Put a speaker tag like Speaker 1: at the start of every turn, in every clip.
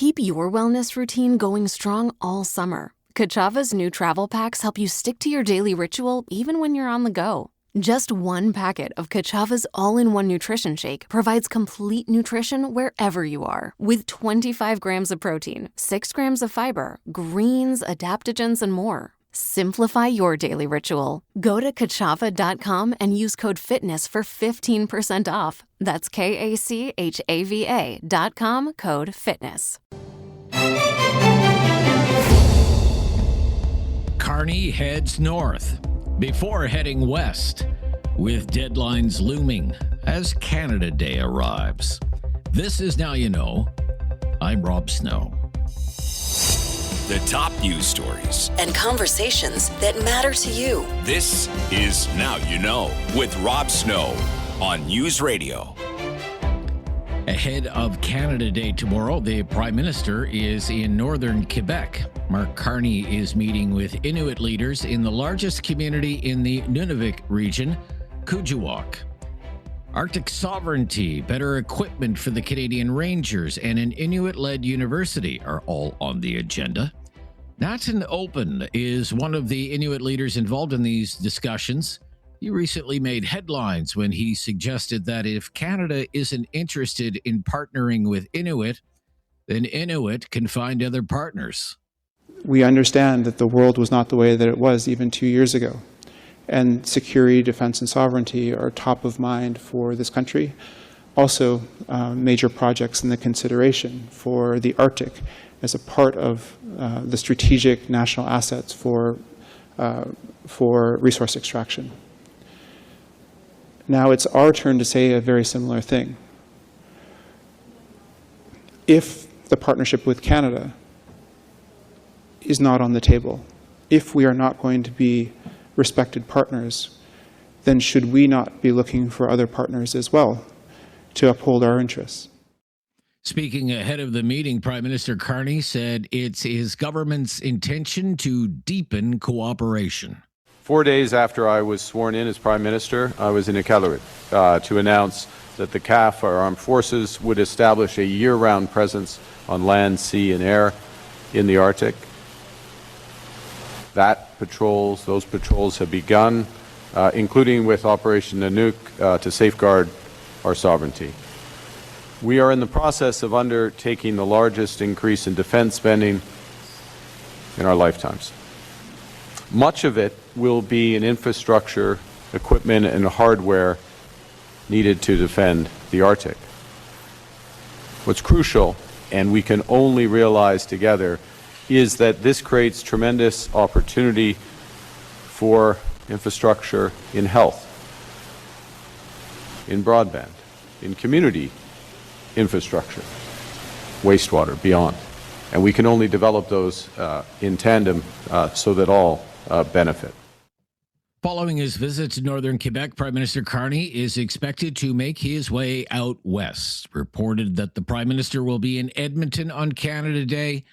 Speaker 1: Keep your wellness routine going strong all summer. Kachava's new travel packs help you stick to your daily ritual even when you're on the go. Just one packet of Kachava's all-in-one nutrition shake provides complete nutrition wherever you are, with 25 grams of protein, 6 grams of fiber, greens, adaptogens, and more. Simplify your daily ritual. Go to kachava.com and use code FITNESS for 15% off. That's KACHAVA.com, code FITNESS.
Speaker 2: Carney heads north before heading west, with deadlines looming as Canada Day arrives. This is Now You Know. I'm Rob Snow.
Speaker 3: The top news stories
Speaker 4: and conversations that matter to you.
Speaker 3: This is Now You Know with Rob Snow on News Radio.
Speaker 2: Ahead of Canada Day tomorrow, the Prime Minister is in northern Quebec. Mark Carney is meeting with Inuit leaders in the largest community in the Nunavut region, Kuujjuaq. Arctic sovereignty, better equipment for the Canadian Rangers, and an Inuit-led university are all on the agenda. Nathan Open is one of the Inuit leaders involved in these discussions. He recently made headlines when he suggested that if Canada isn't interested in partnering with Inuit, then Inuit can find other partners.
Speaker 5: We understand that the world was not the way that it was even 2 years ago. And security, defense, and sovereignty are top of mind for this country. Also, major projects in the consideration for the Arctic as a part of the strategic national assets for resource extraction. Now it's our turn to say a very similar thing. If the partnership with Canada is not on the table, if we are not going to be respected partners, then should we not be looking for other partners as well to uphold our interests?
Speaker 2: Speaking ahead of the meeting, Prime Minister Carney said it's his government's intention to deepen cooperation.
Speaker 6: 4 days after I was sworn in as Prime Minister, I was in Iqaluit to announce that the CAF, our armed forces, would establish a year-round presence on land, sea, and air in the Arctic. Those patrols have begun, including with Operation Nanook, to safeguard our sovereignty. We are in the process of undertaking the largest increase in defense spending in our lifetimes. Much of it will be in infrastructure, equipment, and hardware needed to defend the Arctic. What's crucial, and we can only realize together, is that this creates tremendous opportunity for infrastructure in health, in broadband, in community infrastructure, wastewater, beyond. And we can only develop those in tandem so that all benefit.
Speaker 2: Following his visit to northern Quebec, Prime Minister Carney is expected to make his way out west. Reported that the Prime Minister will be in Edmonton on Canada Day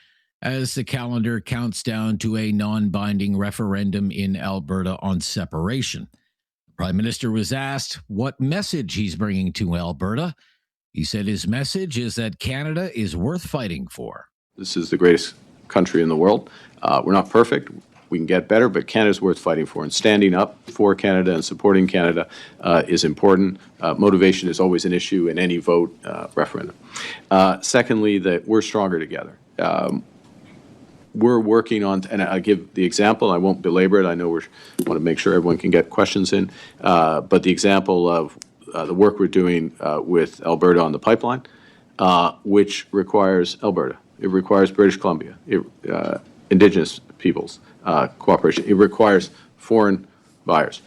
Speaker 2: as the calendar counts down to a non-binding referendum in Alberta on separation. The Prime Minister was asked what message he's bringing to Alberta. He said his message is that Canada is worth fighting for.
Speaker 6: This is the greatest country in the world. We're not perfect. We can get better, but Canada's worth fighting for. And standing up for Canada and supporting Canada is important. Motivation is always an issue in any vote referendum. Secondly, that we're stronger together. We're working on, and I'll give the example, I won't belabor it, I know we want to make sure everyone can get questions in, but the example of the work we're doing with Alberta on the pipeline, which requires Alberta, it requires British Columbia, Indigenous peoples cooperation, it requires foreign buyers,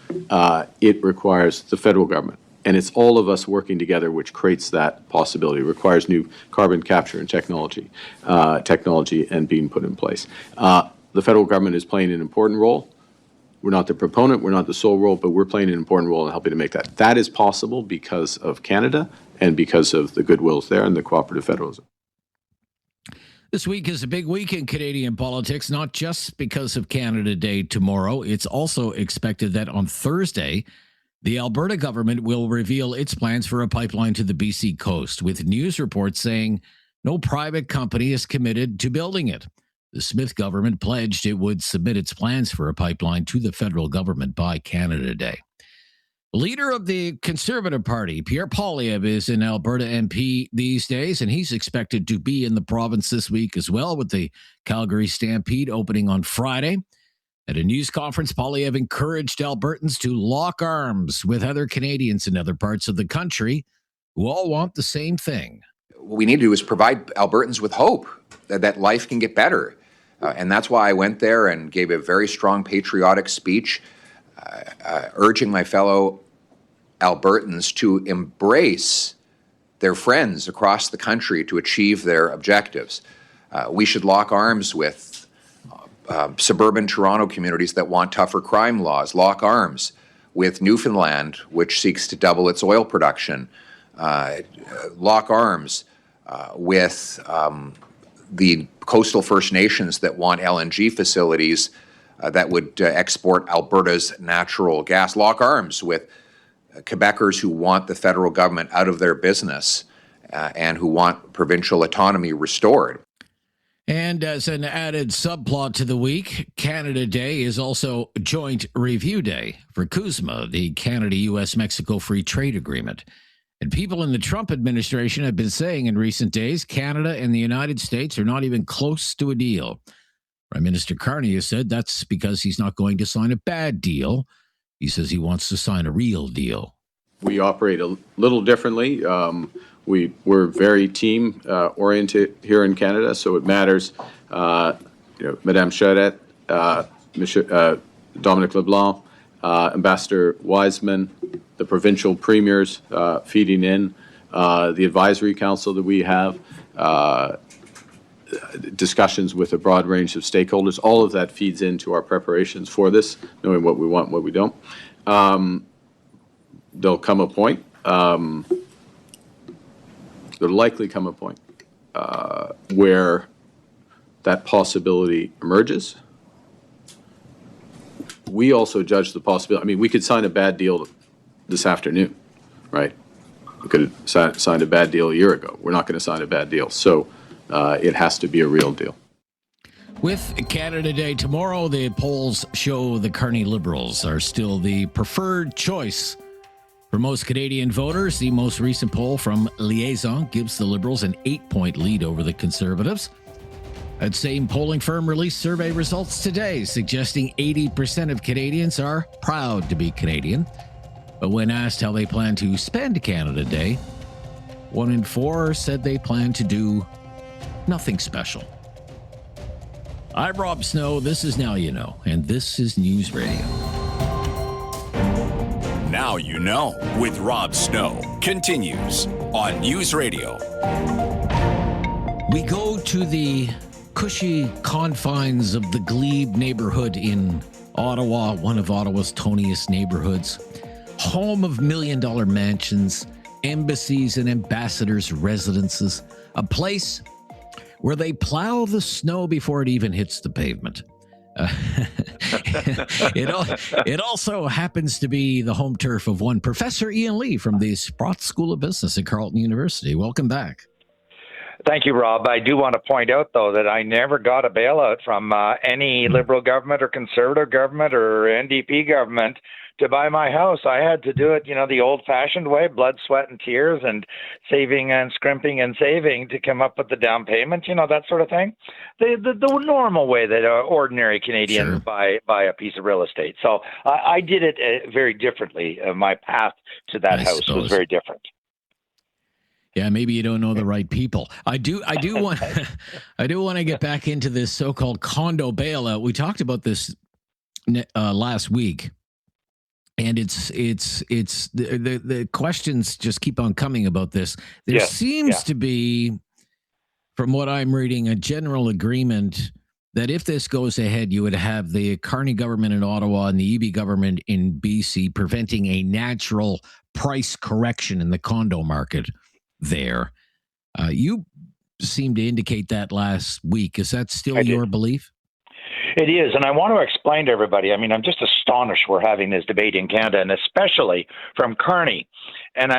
Speaker 6: it requires the federal government. And it's all of us working together which creates that possibility. It requires new carbon capture and technology and being put in place. The federal government is playing an important role. We're not the proponent, we're not the sole role, but we're playing an important role in helping to make that. That is possible because of Canada and because of the goodwills there and the cooperative federalism.
Speaker 2: This week is a big week in Canadian politics, not just because of Canada Day tomorrow. It's also expected that on Thursday, the Alberta government will reveal its plans for a pipeline to the BC coast, with news reports saying No private company is committed to building it. The Smith government pledged it would submit its plans for a pipeline to the federal government by Canada Day. Leader of the Conservative Party, Pierre Poilievre, is an Alberta MP these days, and he's expected to be in the province this week as well, with the Calgary Stampede opening on Friday. At a news conference, Poilievre encouraged Albertans to lock arms with other Canadians in other parts of the country who all want the same thing.
Speaker 7: What we need to do is provide Albertans with hope that life can get better. And that's why I went there and gave a very strong patriotic speech, urging my fellow Albertans to embrace their friends across the country to achieve their objectives. We should lock arms with suburban Toronto communities that want tougher crime laws, lock arms with Newfoundland, which seeks to double its oil production, lock arms with the coastal First Nations that want LNG facilities that would export Alberta's natural gas, lock arms with Quebecers who want the federal government out of their business and who want provincial autonomy restored.
Speaker 2: And as an added subplot to the week, Canada Day is also Joint Review Day for CUSMA, the Canada-U.S.-Mexico Free Trade Agreement. And people in the Trump administration have been saying in recent days, Canada and the United States are not even close to a deal. Prime Minister Carney has said that's because he's not going to sign a bad deal. He says he wants to sign a real deal.
Speaker 6: We operate a little differently. We're very team-oriented here in Canada, so it matters. Madame Charette, Monsieur Dominic LeBlanc, Ambassador Wiseman, the provincial premiers feeding in, the advisory council that we have, discussions with a broad range of stakeholders. All of that feeds into our preparations for this, knowing what we want and what we don't. There'll come a point, there'll likely come a point where that possibility emerges. We also judge the possibility. I mean, we could sign a bad deal this afternoon, right? We could have signed a bad deal a year ago. We're not going to sign a bad deal. So it has to be a real deal.
Speaker 2: With Canada Day tomorrow, the polls show the Carney Liberals are still the preferred choice for most Canadian voters. The most recent poll from Liaison gives the Liberals an 8-point lead over the Conservatives. That same polling firm released survey results today, suggesting 80% of Canadians are proud to be Canadian. But when asked how they plan to spend Canada Day, 1 in 4 said they plan to do nothing special. I'm Rob Snow. This is Now You Know, and this is News Radio.
Speaker 3: Now You Know with Rob Snow continues on News Radio.
Speaker 2: We go to the cushy confines of the Glebe neighborhood in Ottawa, one of Ottawa's toniest neighborhoods, home of million-dollar mansions, embassies and ambassadors' residences, a place where they plow the snow before it even hits the pavement. It also happens to be the home turf of one Professor Ian Lee from the Sprott School of Business at Carleton University. Welcome back.
Speaker 8: Thank you, Rob. I do want to point out, though, that I never got a bailout from any Liberal government or Conservative government or NDP government to buy my house. I had to do it, the old-fashioned way, blood, sweat, and tears, and saving and scrimping and saving to come up with the down payment, that sort of thing. The normal way that ordinary Canadians buy a piece of real estate. So I did it very differently. My path to that house was very different.
Speaker 2: Yeah, maybe you don't know the right people. I do want to get back into this so-called condo bailout. We talked about this last week, and it's the questions just keep on coming about this. There seems to be, from what I'm reading, a general agreement that if this goes ahead, you would have the Carney government in Ottawa and the EB government in BC preventing a natural price correction in the condo market there. You seemed to indicate that last week. Is that still your belief?
Speaker 8: It is, and I want to explain to everybody. I mean, I'm just astonished we're having this debate in Canada, and especially from Carney. And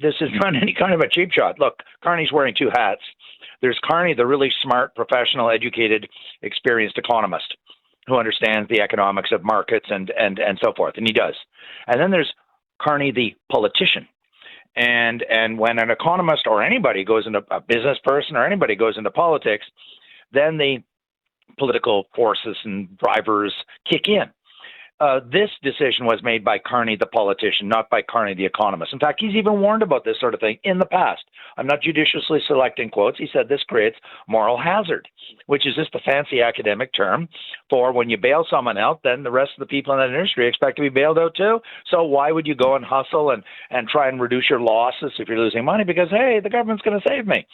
Speaker 8: this is not any kind of a cheap shot. Look, Carney's wearing two hats. There's Carney, the really smart, professional, educated, experienced economist who understands the economics of markets and so forth, and he does. And then there's Carney, the politician. And when an economist or anybody goes into a business person or anybody goes into politics, then the political forces and drivers kick in. This decision was made by Carney, the politician, not by Carney, the economist. In fact, he's even warned about this sort of thing in the past. I'm not judiciously selecting quotes. He said this creates moral hazard, which is just a fancy academic term for when you bail someone out, then the rest of the people in that industry expect to be bailed out too. So why would you go and hustle and try and reduce your losses if you're losing money? Because, hey, the government's going to save me.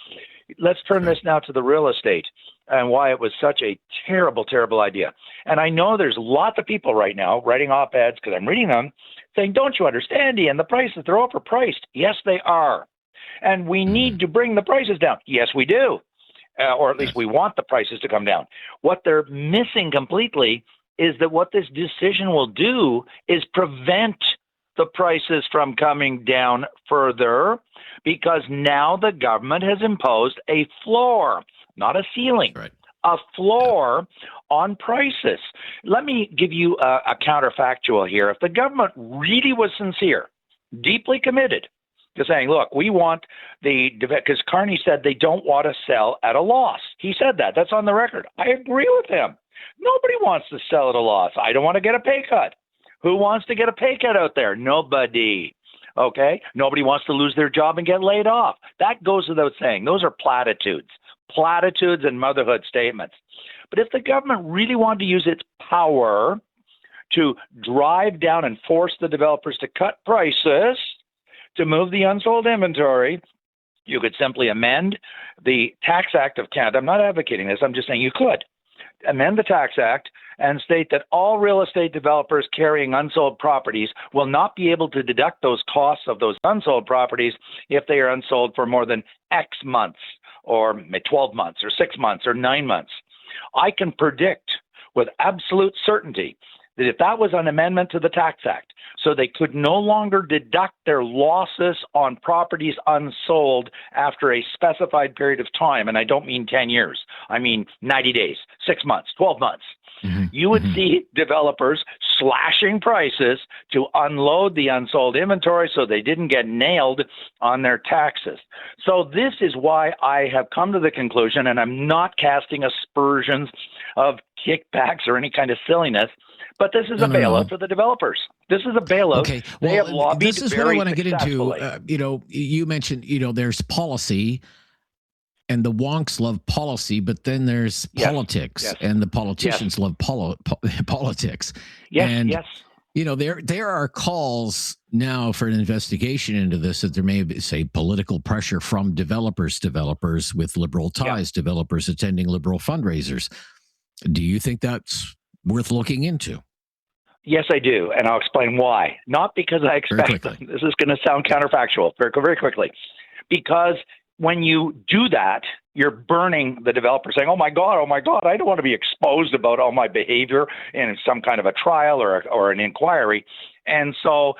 Speaker 8: Let's turn this now to the real estate and why it was such a terrible, terrible idea. And I know there's lots of people right now writing op-eds, because I'm reading them, saying, don't you understand, Ian, the prices, they're overpriced. Yes, they are. And we need to bring the prices down. Yes, we do. Or at least we want the prices to come down. What they're missing completely is that what this decision will do is prevent the prices from coming down further, because now the government has imposed a floor, not a ceiling, a floor on prices. Let me give you a counterfactual here. If the government really was sincere, deeply committed to saying, look, we want because Carney said they don't want to sell at a loss. He said that. That's on the record. I agree with him. Nobody wants to sell at a loss. I don't want to get a pay cut. Who wants to get a pay cut out there? Nobody. Okay? Nobody wants to lose their job and get laid off. That goes without saying. Those are platitudes and motherhood statements. But if the government really wanted to use its power to drive down and force the developers to cut prices, to move the unsold inventory, you could simply amend the Tax Act of Canada. I'm not advocating this. I'm just saying you could amend the Tax Act and state that all real estate developers carrying unsold properties will not be able to deduct those costs of those unsold properties if they are unsold for more than X months, or 12 months, or 6 months, or 9 months. I can predict with absolute certainty that if that was an amendment to the Tax Act, so they could no longer deduct their losses on properties unsold after a specified period of time, and I don't mean 10 years, I mean 90 days, 6 months, 12 months, you would see developers slashing prices to unload the unsold inventory so they didn't get nailed on their taxes. So this is why I have come to the conclusion, and I'm not casting aspersions of kickbacks or any kind of silliness, but this is a bailout for the developers. This is a bailout.
Speaker 2: Okay,
Speaker 8: they have lobbied
Speaker 2: this is
Speaker 8: very
Speaker 2: what I want to get into.
Speaker 8: successfully.
Speaker 2: You mentioned, there's policy, and the wonks love policy, but then there's politics, and the politicians love politics. There are calls now for an investigation into this, that there may be, say, political pressure from developers with liberal ties, developers attending liberal fundraisers. Do you think that's worth looking into?
Speaker 8: Yes, I do, and I'll explain why. Not because I expect them. This is going to sound counterfactual very, very quickly. Because when you do that, you're burning the developer, saying, oh my God, I don't want to be exposed about all my behavior in some kind of a trial or an inquiry. And so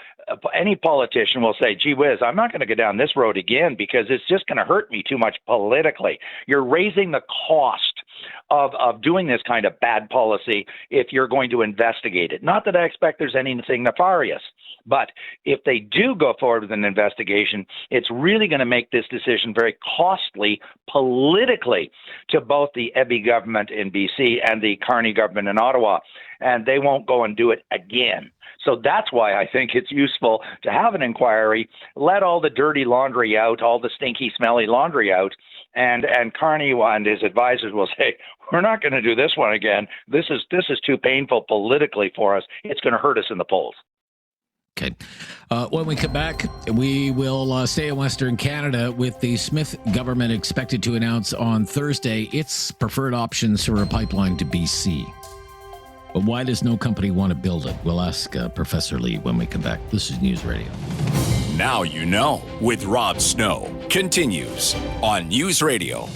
Speaker 8: any politician will say, gee whiz, I'm not going to go down this road again because it's just going to hurt me too much politically. You're raising the cost of doing this kind of bad policy if you're going to investigate it. Not that I expect there's anything nefarious, but if they do go forward with an investigation, it's really going to make this decision very costly politically to both the Eby government in BC and the Carney government in Ottawa, and they won't go and do it again. So that's why I think it's useful to have an inquiry, let all the dirty laundry out, all the stinky, smelly laundry out, and Carney and his advisors will say, we're not going to do this one again. This is too painful politically for us. It's going to hurt us in the polls.
Speaker 2: Okay. When we come back, we will stay in Western Canada with the Smith government expected to announce on Thursday its preferred options for a pipeline to BC. But why does no company want to build it? We'll ask Professor Lee when we come back. This is News Radio.
Speaker 3: Now you know with Rob Snow continues on News Radio.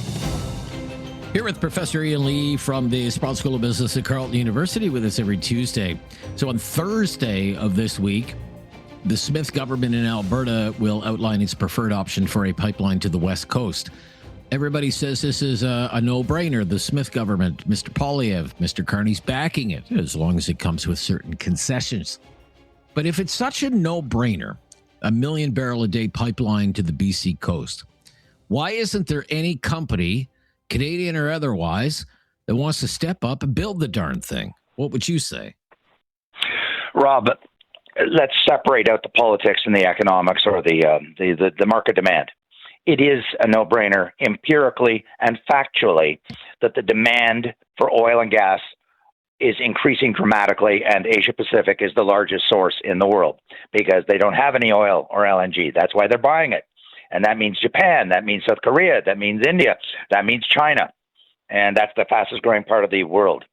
Speaker 2: Here with Professor Ian Lee from the Sprott School of Business at Carleton University, with us every Tuesday. So on Thursday of this week, the Smith government in Alberta will outline its preferred option for a pipeline to the West Coast. Everybody says this is a no-brainer. The Smith government, Mr. Poilievre, Mr. Carney's backing it, as long as it comes with certain concessions. But if it's such a no-brainer, a 1 million barrel a day pipeline to the BC coast, why isn't there any company, Canadian or otherwise, that wants to step up and build the darn thing? What would you say?
Speaker 8: Rob, let's separate out the politics and the economics or the market demand. It is a no-brainer empirically and factually that the demand for oil and gas is increasing dramatically, and Asia Pacific is the largest source in the world because they don't have any oil or LNG. That's why they're buying it. And that means Japan, that means South Korea, that means India, that means China. And that's the fastest growing part of the world.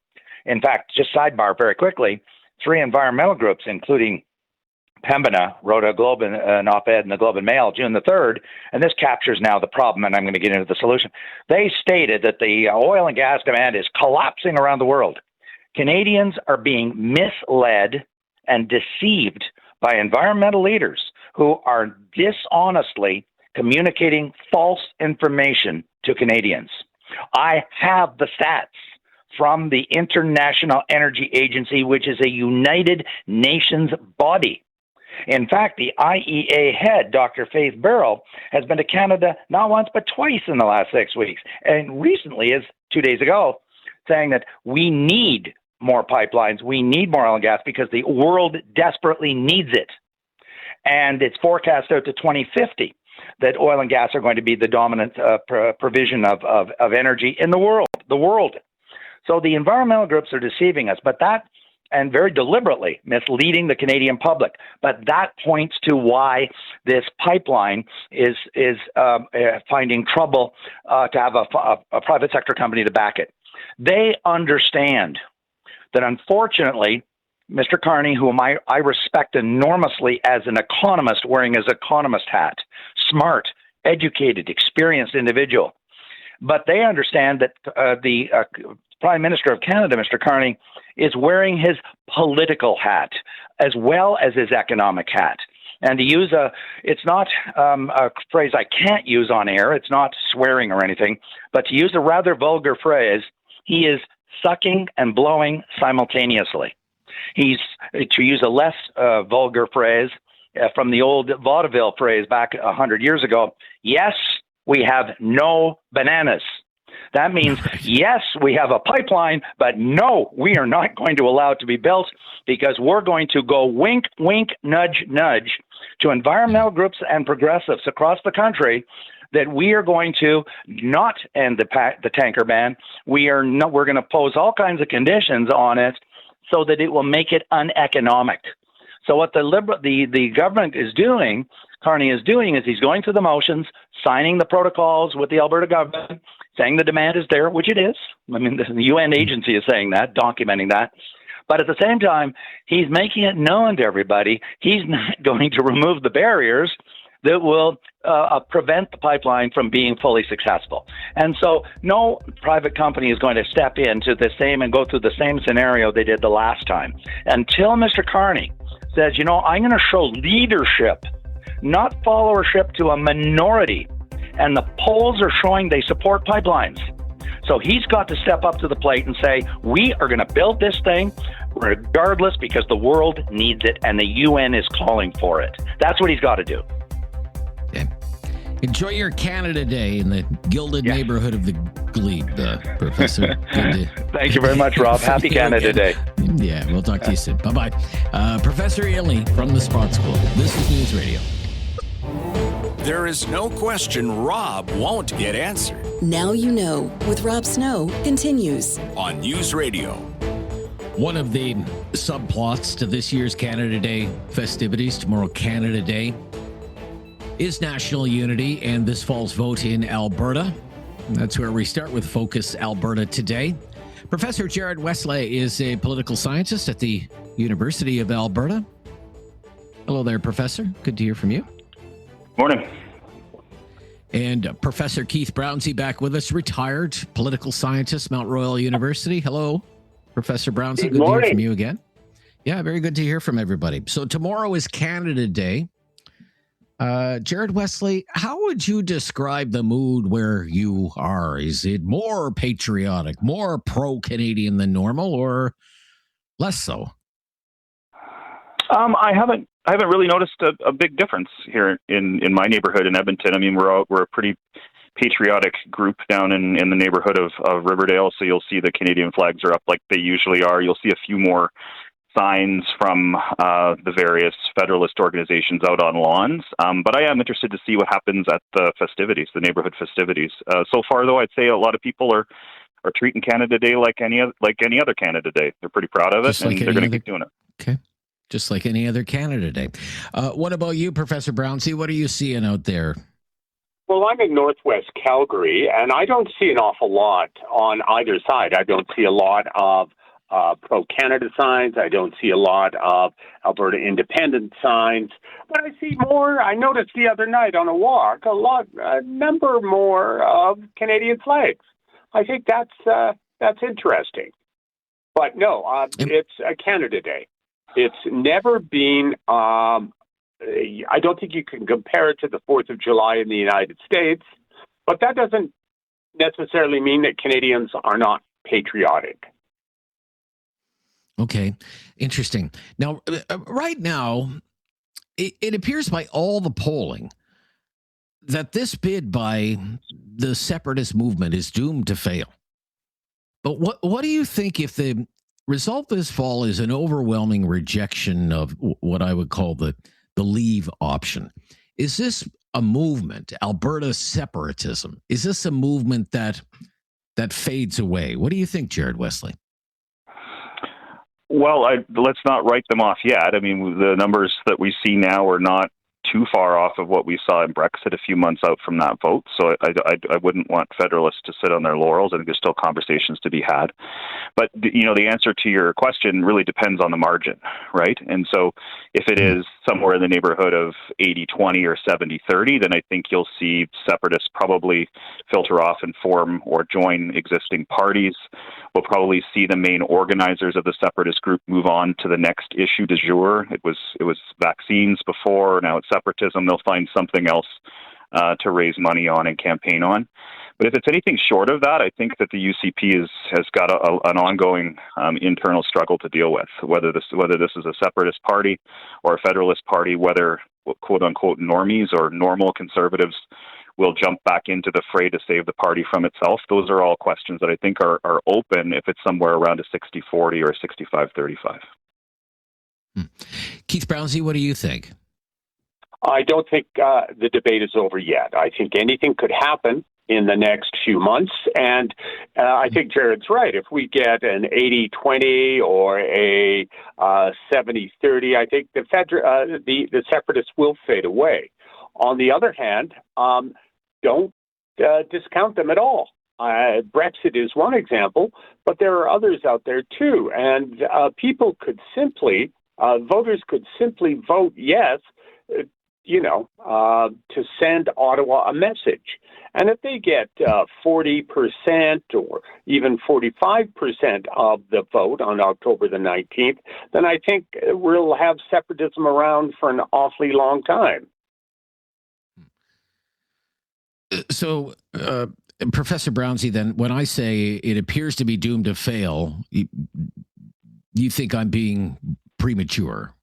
Speaker 8: In fact, just sidebar very quickly, 3 environmental groups, including Pembina, wrote an op-ed in the Globe and Mail June the 3rd, and this captures now the problem, and I'm going to get into the solution. They stated that the oil and gas demand is collapsing around the world. Canadians are being misled and deceived by environmental leaders who are dishonestly communicating false information to Canadians. I have the stats from the International Energy Agency, which is a United Nations body. In fact, the IEA head, Dr. Faith Barrow, has been to Canada not once but twice in the last 6 weeks, and recently, as 2 days ago, saying that we need more pipelines, we need more oil and gas because the world desperately needs it. And it's forecast out to 2050 that oil and gas are going to be the dominant provision of energy in the world. So the environmental groups are deceiving us, but that, and very deliberately misleading the Canadian public. But that points to why this pipeline is finding trouble to have a private sector company to back it. They understand that, unfortunately, Mr. Carney, whom I respect enormously as an economist wearing his economist hat, smart, educated, experienced individual, but they understand that the Prime Minister of Canada, Mr. Carney, is wearing his political hat as well as his economic hat. And to use it's not a phrase I can't use on air, it's not swearing or anything, but to use a rather vulgar phrase, he is sucking and blowing simultaneously. He's, to use a less vulgar phrase from the old vaudeville phrase back 100 years ago, yes, we have no bananas. That means, yes, we have a pipeline, but no, we are not going to allow it to be built because we're going to go wink, wink, nudge, nudge to environmental groups and progressives across the country that we are going to not end the tanker ban. We're going to pose all kinds of conditions on it so that it will make it uneconomic. So what the government is doing, Carney is doing, is he's going through the motions, signing the protocols with the Alberta government, saying the demand is there, which it is. I mean, the UN agency is saying that, documenting that. But at the same time, he's making it known to everybody he's not going to remove the barriers that will prevent the pipeline from being fully successful. And so no private company is going to step into the same and go through the same scenario they did the last time until Mr. Carney says, I'm going to show leadership, not followership to a minority. And the polls are showing they support pipelines. So he's got to step up to the plate and say, we are going to build this thing regardless because the world needs it and the UN is calling for it. That's what he's got to do.
Speaker 2: Okay. Enjoy your Canada Day in the gilded neighborhood of the glebe, Professor.
Speaker 8: Thank you very much, Rob. Happy Canada Day.
Speaker 2: Yeah, we'll talk to you soon. Bye-bye. Professor Ely from the Sprott School. This is News Radio.
Speaker 3: There is no question Rob won't get answered.
Speaker 4: Now you know with Rob Snow continues
Speaker 3: on News Radio.
Speaker 2: One of the subplots to this year's Canada Day festivities, tomorrow Canada Day, is national unity and this fall's vote in Alberta. That's where we start with Focus Alberta today. Professor Jared Wesley is a political scientist at the University of Alberta. Hello there, Professor. Good to hear from you.
Speaker 8: Morning.
Speaker 2: And Professor Keith Brownsey back with us, retired political scientist, Mount Royal University. Hello, Professor Brownsey. Good to hear from you again. Yeah, very good to hear from everybody. So tomorrow is Canada Day. Jared Wesley, how would you describe the mood where you are? Is it more patriotic, more pro-Canadian than normal, or less so?
Speaker 9: I haven't really noticed a big difference here in my neighborhood in Edmonton. I mean, we're a pretty patriotic group down in the neighborhood of Riverdale, so you'll see the Canadian flags are up like they usually are. You'll see a few more signs from the various Federalist organizations out on lawns. But I am interested to see what happens at the festivities, the neighborhood festivities. So far, though, I'd say a lot of people are treating Canada Day like any other Canada Day. They're pretty proud of it, and they're going to keep doing it.
Speaker 2: Okay. Just like any other Canada Day. What about you, Professor Brownsey? What are you seeing out there?
Speaker 10: Well, I'm in Northwest Calgary, and I don't see an awful lot on either side. I don't see a lot of pro-Canada signs. I don't see a lot of Alberta independent signs. But I see more. I noticed the other night on a walk a number more of Canadian flags. I think that's interesting. But no, it's a Canada Day. It's never been. I don't think you can compare it to the 4th of July in the United States, but that doesn't necessarily mean that Canadians are not patriotic.
Speaker 2: Okay, interesting. Now, right now, it appears by all the polling that this bid by the separatist movement is doomed to fail. But what do you think if the result this fall is an overwhelming rejection of what I would call the leave option? Is this a movement, Alberta separatism? Is this a movement that fades away? What do you think, Jared Wesley?
Speaker 9: Well, let's not write them off yet. I mean, the numbers that we see now are not too far off of what we saw in Brexit a few months out from that vote. So I wouldn't want Federalists to sit on their laurels. I think there's still conversations to be had. But, the answer to your question really depends on the margin, right? And so if it is somewhere in the neighborhood of 80-20 or 70-30, then I think you'll see separatists probably filter off and form or join existing parties. We'll probably see the main organizers of the separatist group move on to the next issue du jour. It was vaccines before, now it's separatism. They'll find something else to raise money on and campaign on. But if it's anything short of that, I think that the UCP has got an ongoing internal struggle to deal with. Whether this is a separatist party or a federalist party, whether quote unquote normies or normal conservatives will jump back into the fray to save the party from itself. Those are all questions that I think are open if it's somewhere around a 60-40 or a 65-35.
Speaker 2: Keith Brownsey, what do you think?
Speaker 10: I don't think the debate is over yet. I think anything could happen in the next few months. And I think Jared's right. If we get an 80-20 or a 70-30, I think the separatists will fade away. On the other hand, don't discount them at all. Brexit is one example, but there are others out there too. And voters could simply vote yes, to send Ottawa a message. And if they get 40% or even 45% of the vote on October the 19th, then I think we'll have separatism around for an awfully long time.
Speaker 2: So, Professor Brownsey, then, when I say it appears to be doomed to fail, you think I'm being premature?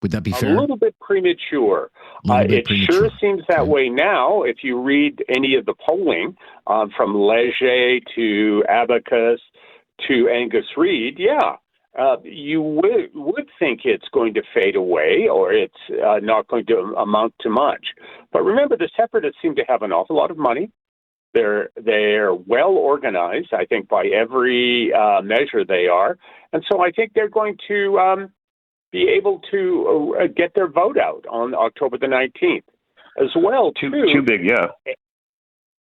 Speaker 2: Would that be fair?
Speaker 10: A little bit premature. Sure seems that way now. If you read any of the polling from Leger to Abacus to Angus Reid, you would think it's going to fade away or it's not going to amount to much. But remember, the separatists seem to have an awful lot of money. They're well organized, I think, by every measure they are. And so I think they're going to be able to get their vote out on October the 19th as well, too.
Speaker 9: Too big, yeah.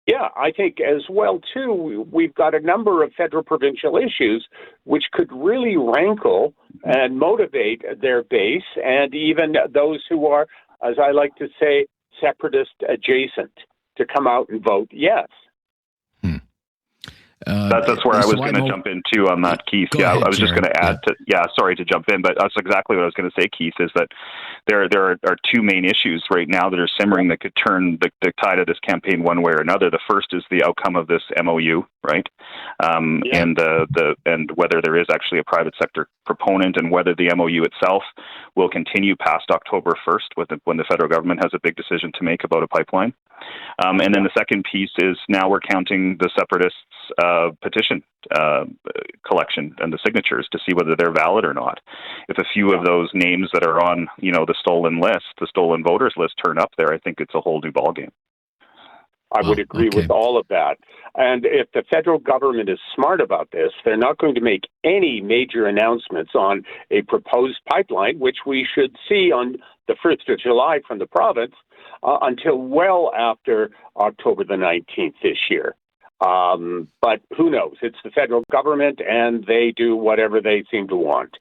Speaker 10: Yeah, I think as well, too, we've got a number of federal provincial issues which could really rankle and motivate their base and even those who are, as I like to say, separatist adjacent to come out and vote yes.
Speaker 9: That's where I was going to jump in too on that, Keith. I was just going to add sorry to jump in, but that's exactly what I was going to say, Keith, is that there are two main issues right now that are simmering that could turn the tide of this campaign one way or another. The first is the outcome of this MOU, right? And whether there is actually a private sector proponent, and whether the MOU itself will continue past October 1st when the federal government has a big decision to make about a pipeline. And then the second piece is now we're counting the separatists' petition collection and the signatures to see whether they're valid or not. If a few of those names that are on, the stolen list, the stolen voters list, turn up there, I think it's a whole new ballgame.
Speaker 10: I would agree with all of that. And if the federal government is smart about this, they're not going to make any major announcements on a proposed pipeline, which we should see on the 1st of July from the province, until well after October the 19th this year. But who knows? It's the federal government, and they do whatever they seem to want.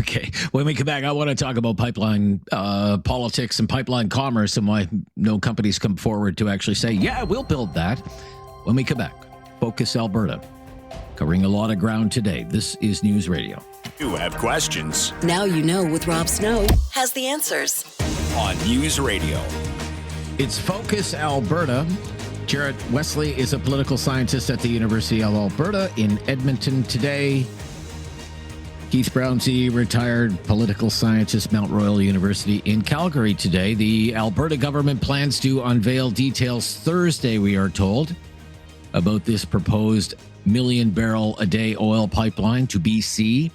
Speaker 2: Okay. When we come back, I want to talk about pipeline politics and pipeline commerce and why no companies come forward to actually say, yeah, we'll build that. When we come back, Focus Alberta, covering a lot of ground today. This is News Radio.
Speaker 3: You have questions.
Speaker 4: Now you know with Rob Snow has the answers.
Speaker 3: On News Radio.
Speaker 2: It's Focus Alberta. Jarrett Wesley is a political scientist at the University of Alberta in Edmonton today. Keith Brownsey, retired political scientist, Mount Royal University in Calgary today. The Alberta government plans to unveil details Thursday, we are told, about this proposed million-barrel-a-day oil pipeline to BC.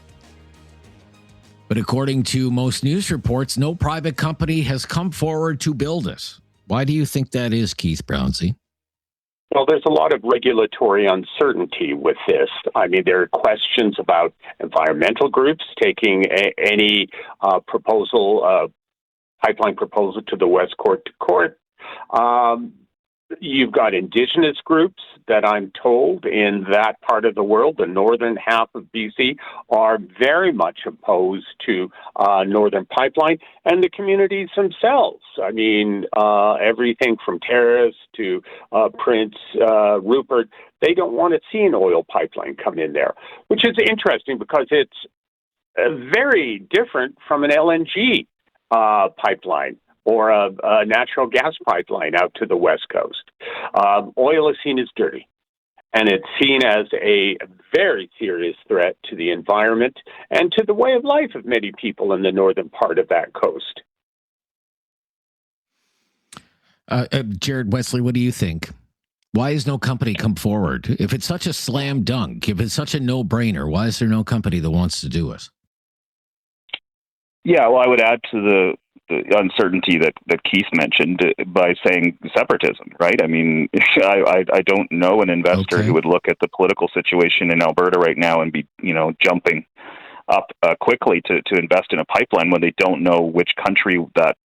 Speaker 2: But according to most news reports, no private company has come forward to build it. Why do you think that is, Keith Brownsey?
Speaker 10: Well, there's a lot of regulatory uncertainty with this. I mean, there are questions about environmental groups taking any pipeline proposal to the West Court to court. You've got indigenous groups that I'm told in that part of the world, the northern half of BC, are very much opposed to Northern Pipeline, and the communities themselves. I mean, everything from Terrace to Prince Rupert, they don't want to see an oil pipeline come in there, which is interesting because it's very different from an LNG pipeline or a natural gas pipeline out to the West Coast. Oil is seen as dirty, and it's seen as a very serious threat to the environment and to the way of life of many people in the northern part of that coast.
Speaker 2: Jared Wesley, what do you think? Why has no company come forward? If it's such a slam dunk, if it's such a no-brainer, why is there no company that wants to do it?
Speaker 9: Yeah, well, I would add to the uncertainty that Keith mentioned by saying separatism, right? I mean, I don't know an investor who would look at the political situation in Alberta right now and be, jumping up quickly to invest in a pipeline when they don't know which country that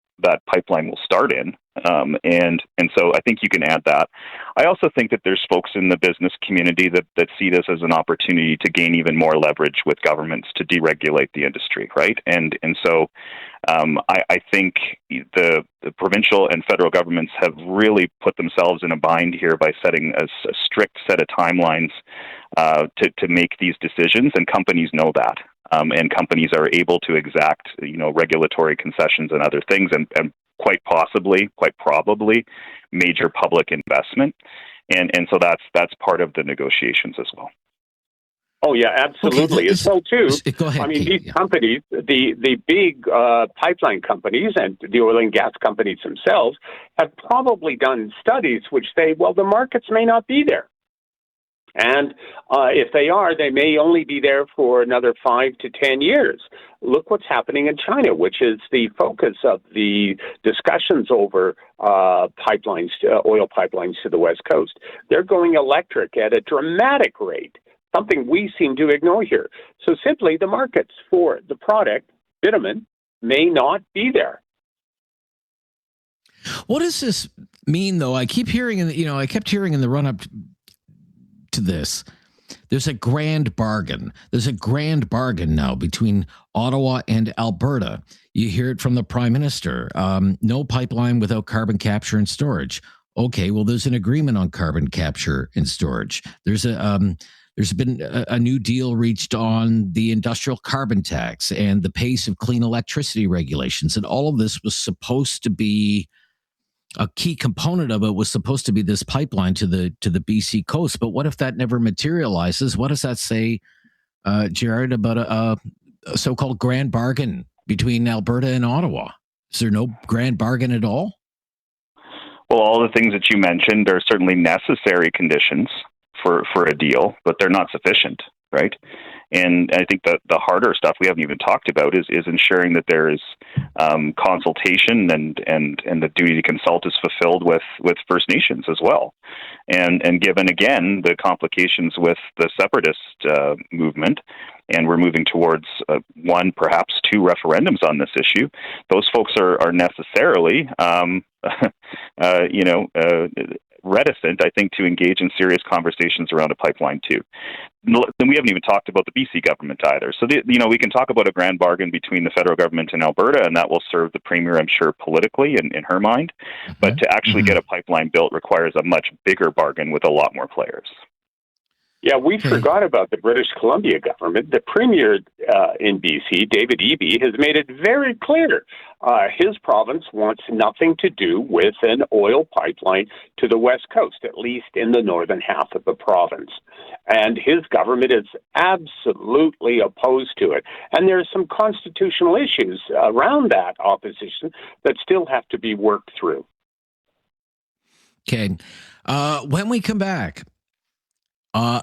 Speaker 9: pipeline will start in. And so I think you can add that. I also think that there's folks in the business community that see this as an opportunity to gain even more leverage with governments to deregulate the industry, right? And so I think the provincial and federal governments have really put themselves in a bind here by setting a strict set of timelines to make these decisions, and companies know that. And companies are able to exact, regulatory concessions and other things, and quite probably, major public investment, and so that's part of the negotiations as well.
Speaker 10: Oh yeah, absolutely.
Speaker 2: Okay,
Speaker 10: and so too.
Speaker 2: Go ahead,
Speaker 10: I mean,
Speaker 2: Kate,
Speaker 10: these companies, the big pipeline companies and the oil and gas companies themselves have probably done studies which say, well, the markets may not be there. And if they are, they may only be there for another 5 to 10 years. Look what's happening in China, which is the focus of the discussions over oil pipelines to the West Coast. They're going electric at a dramatic rate, something we seem to ignore here. So simply the markets for the product, bitumen, may not be there.
Speaker 2: What does this mean, though? I kept hearing in the run-up to this, there's a grand bargain. There's a grand bargain now between Ottawa and Alberta. You hear it from the Prime Minister. No pipeline without carbon capture and storage. okay, well, there's an agreement on carbon capture and storage. There's been a new deal reached on the industrial carbon tax and the pace of clean electricity regulations. And all of this was supposed to be a key component of it was supposed to be this pipeline to the BC coast. But what if that never materializes? What does that say, Jared, about a so-called grand bargain between Alberta and Ottawa? Is there no grand bargain at all?
Speaker 9: Well, all the things that you mentioned are certainly necessary conditions for a deal, but they're not sufficient, right? And I think that the harder stuff we haven't even talked about is ensuring that there is consultation and the duty to consult is fulfilled with First Nations as well. And given, again, the complications with the separatist movement, and we're moving towards one, perhaps two referendums on this issue, those folks are necessarily, reticent, I think, to engage in serious conversations around a pipeline too. Then we haven't even talked about the BC government either. So, we can talk about a grand bargain between the federal government and Alberta, and that will serve the Premier, I'm sure, politically in her mind. Mm-hmm. But to actually get a pipeline built requires a much bigger bargain with a lot more players.
Speaker 10: Yeah, we forgot about the British Columbia government. The Premier in BC, David Eby, has made it very clear his province wants nothing to do with an oil pipeline to the West Coast, at least in the northern half of the province. And his government is absolutely opposed to it. And there are some constitutional issues around that opposition that still have to be worked through.
Speaker 2: Okay. When we come back,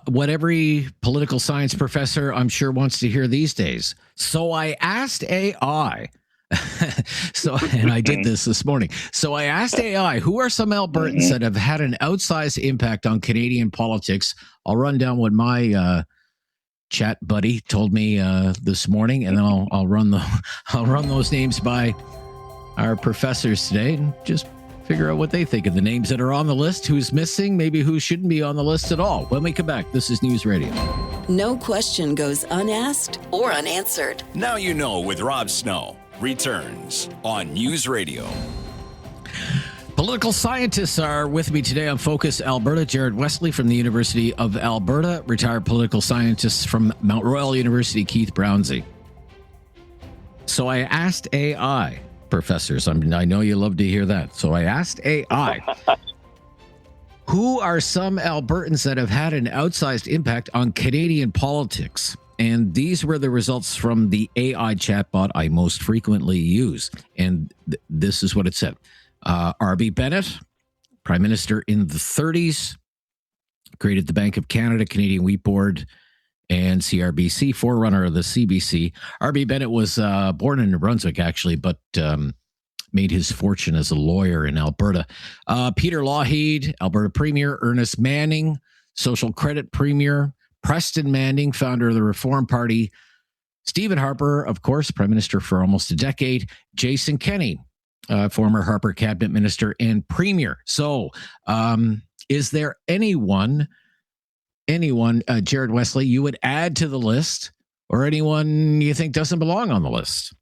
Speaker 2: what every political science professor, I'm sure, wants to hear these days. So I asked AI, and I did this morning. So I asked AI, who are some Albertans that have had an outsized impact on Canadian politics? I'll run down what my chat buddy told me this morning, and then I'll run those names by our professors today, and just figure out what they think of the names that are on the list, who's missing, maybe who shouldn't be on the list at all. When we come back, this is News Radio.
Speaker 4: No question goes unasked or unanswered.
Speaker 3: Now You Know with Rob Snow returns on News Radio.
Speaker 2: Political scientists are with me today on Focus Alberta. Jared Wesley from the University of Alberta, retired political scientist from Mount Royal University, Keith Brownsey. So I asked AI, professors, I know you love to hear that. So I asked AI, who are some Albertans that have had an outsized impact on Canadian politics? And these were the results from the AI chatbot I most frequently use. And this is what it said. R.B. Bennett, Prime Minister in the 30s, created the Bank of Canada, Canadian Wheat Board, and CRBC, forerunner of the CBC. R.B. Bennett was born in New Brunswick, actually, but made his fortune as a lawyer in Alberta. Peter Lougheed, Alberta Premier. Ernest Manning, Social Credit Premier. Preston Manning, founder of the Reform Party. Stephen Harper, of course, Prime Minister for almost a decade. Jason Kenney, former Harper Cabinet Minister and Premier. So is there anyone, Jared Wesley, you would add to the list, or anyone you think doesn't belong on the list?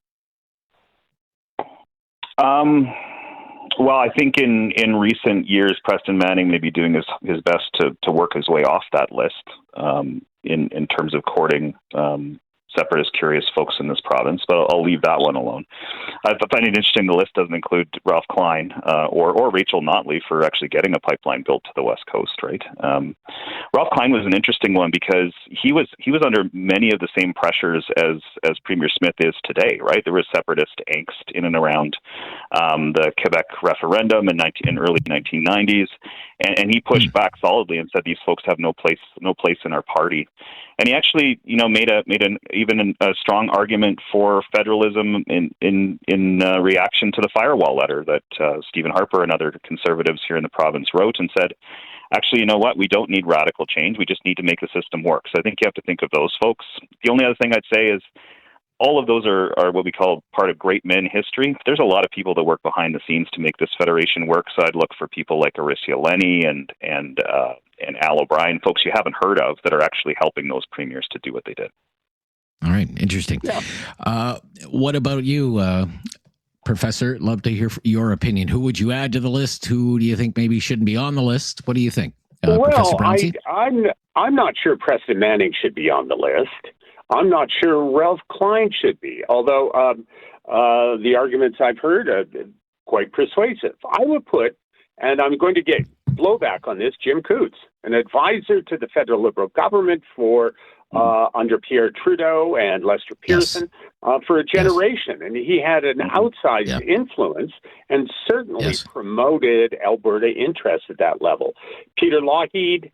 Speaker 9: Well, I think in recent years, Preston Manning may be doing his best to work his way off that list in terms of courting separatist curious folks in this province, but I'll leave that one alone. I find it interesting the list doesn't include Ralph Klein or Rachel Notley for actually getting a pipeline built to the West Coast, right? Ralph Klein was an interesting one because he was under many of the same pressures as Premier Smith is today, right? There was separatist angst in and around the Quebec referendum in early 1990s, and he pushed back solidly and said these folks have no place in our party. And he actually, made a strong argument for federalism in reaction to the firewall letter that Stephen Harper and other conservatives here in the province wrote, and said, actually, you know what? We don't need radical change. We just need to make the system work. So I think you have to think of those folks. The only other thing I'd say is all of those are what we call part of great men history. There's a lot of people that work behind the scenes to make this federation work. So I'd look for people like Aricia Lenny and Al O'Brien, folks you haven't heard of that are actually helping those premiers to do what they did.
Speaker 2: All right. Interesting. Yeah. What about you, Professor, love to hear your opinion. Who would you add to the list? Who do you think maybe shouldn't be on the list? What do you think, Professor Brownsey?
Speaker 10: I'm not sure Preston Manning should be on the list. I'm not sure Ralph Klein should be, although the arguments I've heard are quite persuasive. I would put, and I'm going to get blowback on this, Jim Coots, an advisor to the federal Liberal government for under Pierre Trudeau and Lester Pearson for a generation. And he had an outsized influence and certainly promoted Alberta interests at that level. Peter Lougheed,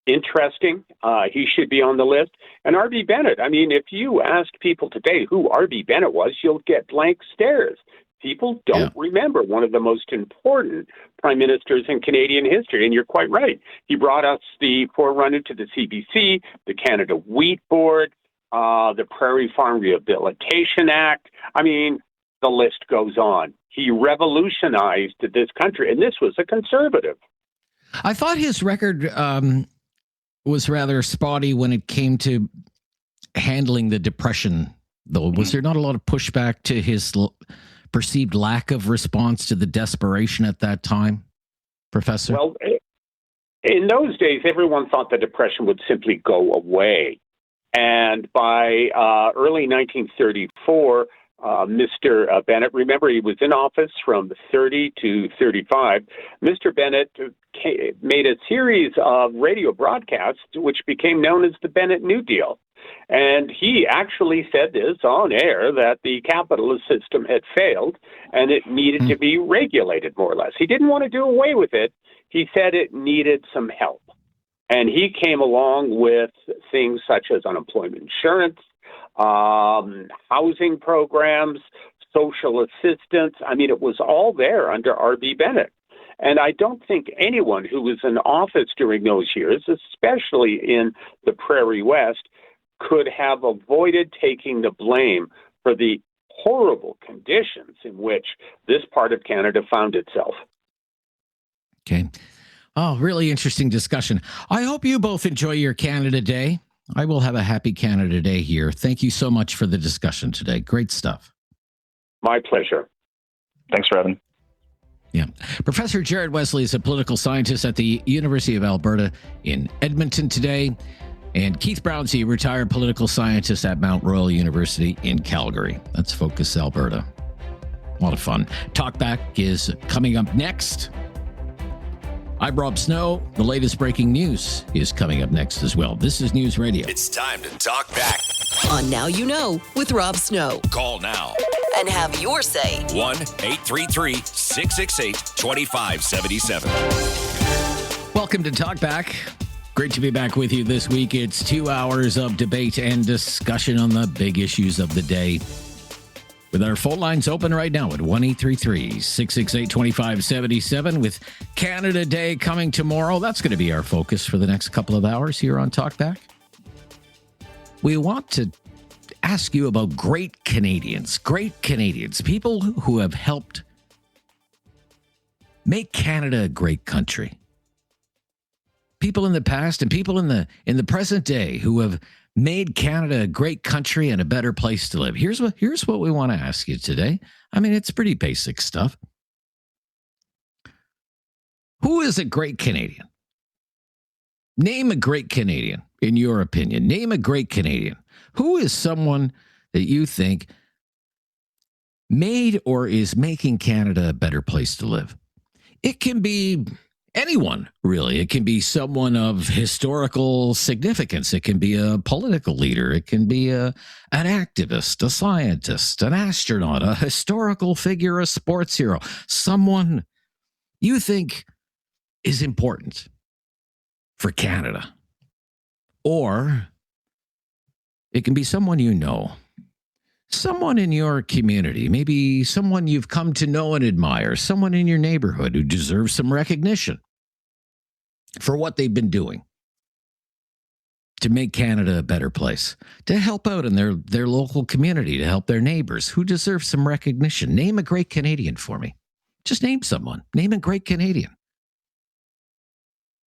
Speaker 10: interesting. He should be on the list. And R.B. Bennett. I mean, if you ask people today who R.B. Bennett was, you'll get blank stares. People don't remember one of the most important prime ministers in Canadian history. And you're quite right. He brought us the forerunner to the CBC, the Canada Wheat Board, the Prairie Farm Rehabilitation Act. I mean, the list goes on. He revolutionized this country, and this was a conservative.
Speaker 2: I thought his record was rather spotty when it came to handling the Depression, though. Was there not a lot of pushback to his perceived lack of response to the desperation at that time, Professor?
Speaker 10: Well, in those days, everyone thought the Depression would simply go away. And by early 1934, Mr. Bennett, remember he was in office from 30 to 35, Mr. Bennett made a series of radio broadcasts which became known as the Bennett New Deal. And he actually said this on air, that the capitalist system had failed and it needed to be regulated more or less. He didn't want to do away with it. He said it needed some help. And he came along with things such as unemployment insurance, housing programs, social assistance. I mean, it was all there under R.B. Bennett. And I don't think anyone who was in office during those years, especially in the Prairie West, could have avoided taking the blame for the horrible conditions in which this part of Canada found itself.
Speaker 2: Okay. Oh, really interesting discussion. I hope you both enjoy your Canada Day. I will have a happy Canada Day here. Thank you so much for the discussion today. Great stuff.
Speaker 10: My pleasure.
Speaker 9: Thanks for having me.
Speaker 2: Yeah. Professor Jared Wesley is a political scientist at the University of Alberta in Edmonton today. And Keith Brownsey, retired political scientist at Mount Royal University in Calgary. That's Focus Alberta. A lot of fun. Talkback is coming up next. I'm Rob Snow. The latest breaking news is coming up next as well. This is News Radio.
Speaker 3: It's time to talk back.
Speaker 4: On Now You Know with Rob Snow.
Speaker 3: Call now.
Speaker 4: And have your say.
Speaker 3: 1-833-668-2577.
Speaker 2: Welcome to Talkback. Great to be back with you this week. It's 2 hours of debate and discussion on the big issues of the day. With our phone lines open right now at 1-833-668-2577. With Canada Day coming tomorrow, that's going to be our focus for the next couple of hours here on Talkback. We want to ask you about great Canadians, people who have helped make Canada a great country. People in the past and people in the present day who have made Canada a great country and a better place to live. Here's what we want to ask you today. I mean, it's pretty basic stuff. Who is a great Canadian? Name a great Canadian, in your opinion. Name a great Canadian. Who is someone that you think made or is making Canada a better place to live? It can be anyone, really. It can be someone of historical significance. It can be a political leader. It can be an activist, a scientist, an astronaut, a historical figure, a sports hero, someone you think is important for Canada. Or it can be someone you know, someone in your community, maybe someone you've come to know and admire, someone in your neighborhood who deserves some recognition for what they've been doing to make Canada a better place, to help out in their local community, to help their neighbors. Who deserves some recognition? Name a great Canadian for me. Just name someone. Name a great Canadian.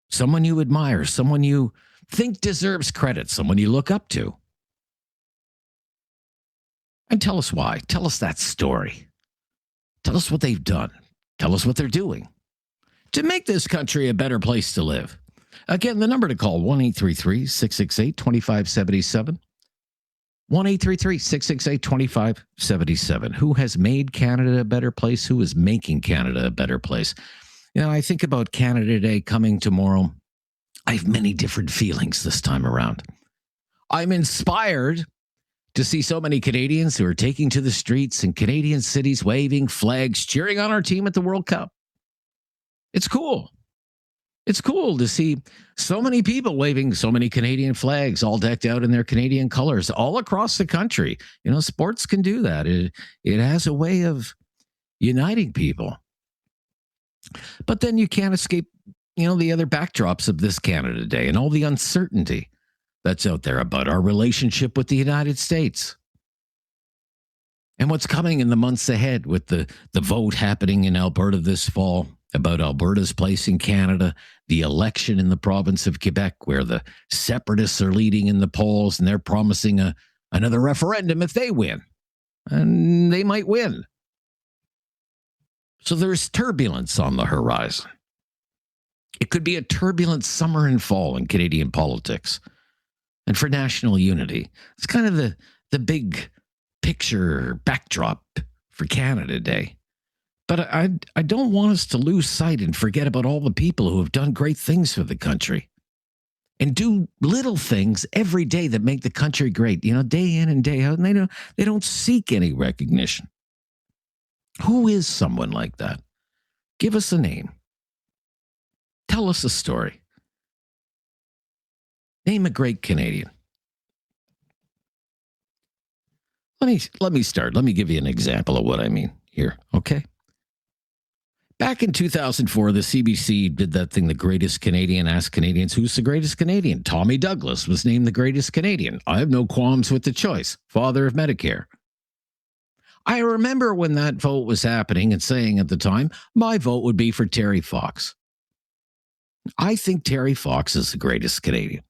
Speaker 2: Someone you admire, someone you think deserves credit, someone you look up to. And tell us why. Tell us that story. Tell us what they've done. Tell us what they're doing to make this country a better place to live. Again, the number to call, 1-833-668-2577. 1-833-668-2577. Who has made Canada a better place? Who is making Canada a better place? You know, I think about Canada Day coming tomorrow. I have many different feelings this time around. I'm inspired to see so many Canadians who are taking to the streets in Canadian cities, waving flags, cheering on our team at the World Cup. It's cool. It's cool to see so many people waving so many Canadian flags, all decked out in their Canadian colors, all across the country. You know, sports can do that. It has a way of uniting people. But then you can't escape, you know, the other backdrops of this Canada Day and all the uncertainty that's out there about our relationship with the United States. And what's coming in the months ahead with the vote happening in Alberta this fall about Alberta's place in Canada, the election in the province of Quebec, where the separatists are leading in the polls and they're promising another referendum if they win. And they might win. So there's turbulence on the horizon. It could be a turbulent summer and fall in Canadian politics. And for national unity, it's kind of the big picture backdrop for Canada Day. But I don't want us to lose sight and forget about all the people who have done great things for the country and do little things every day that make the country great, you know, day in and day out. And they don't seek any recognition. Who is someone like that? Give us a name. Tell us a story. Name a great Canadian. Let me start. Let me give you an example of what I mean here, okay? Back in 2004, the CBC did that thing, The Greatest Canadian, asked Canadians, who's the greatest Canadian? Tommy Douglas was named the greatest Canadian. I have no qualms with the choice. Father of Medicare. I remember when that vote was happening and saying at the time, my vote would be for Terry Fox. I think Terry Fox is the greatest Canadian.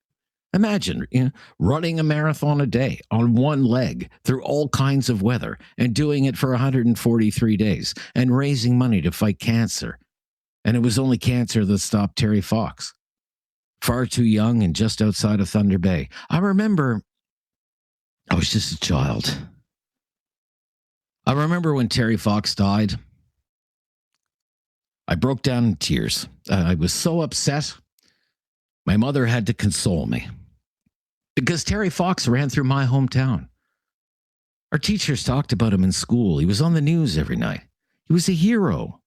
Speaker 2: Imagine, you know, running a marathon a day on one leg through all kinds of weather and doing it for 143 days and raising money to fight cancer. And it was only cancer that stopped Terry Fox. Far too young and just outside of Thunder Bay. I remember I was just a child. I remember when Terry Fox died. I broke down in tears. I was so upset. My mother had to console me. Because Terry Fox ran through my hometown. Our teachers talked about him in school. He was on the news every night. He was a hero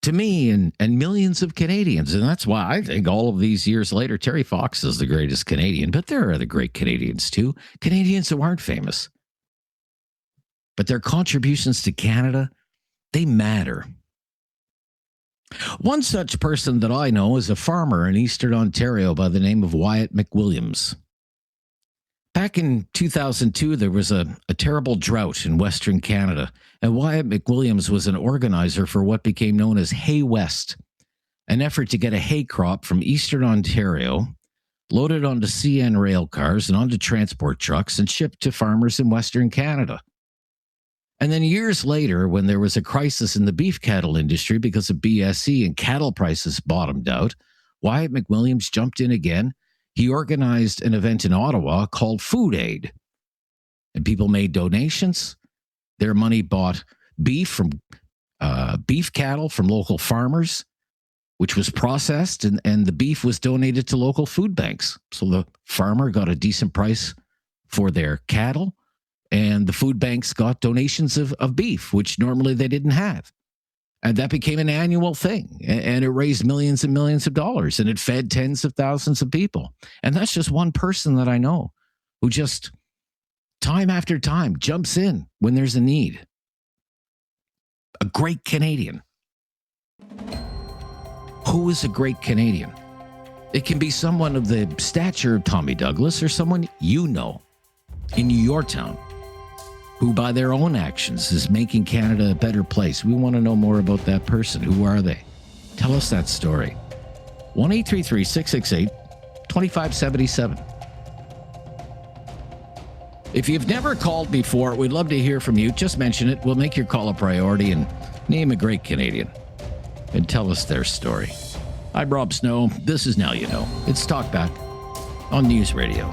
Speaker 2: to me and millions of Canadians. And that's why I think all of these years later, Terry Fox is the greatest Canadian. But there are other great Canadians too. Canadians who aren't famous. But their contributions to Canada, they matter. One such person that I know is a farmer in Eastern Ontario by the name of Wyatt McWilliams. Back in 2002, there was a terrible drought in Western Canada, and Wyatt McWilliams was an organizer for what became known as Hay West, an effort to get a hay crop from Eastern Ontario, loaded onto CN rail cars and onto transport trucks and shipped to farmers in Western Canada. And then years later, when there was a crisis in the beef cattle industry because of BSE and cattle prices bottomed out, Wyatt McWilliams jumped in again. He organized an event in Ottawa called Food Aid. And people made donations. Their money bought beef from beef cattle from local farmers, which was processed, and the beef was donated to local food banks. So the farmer got a decent price for their cattle. And the food banks got donations of beef, which normally they didn't have. And that became an annual thing. And it raised millions and millions of dollars. And it fed tens of thousands of people. And that's just one person that I know who just time after time jumps in when there's a need. A great Canadian. Who is a great Canadian? It can be someone of the stature of Tommy Douglas or someone you know in your town, who by their own actions is making Canada a better place. We want to know more about that person. Who are they? Tell us that story. 1-833-668-2577. If you've never called before, we'd love to hear from you. Just mention it. We'll make your call a priority and name a great Canadian and tell us their story. I'm Rob Snow. This is Now You Know. It's Talkback on News Radio.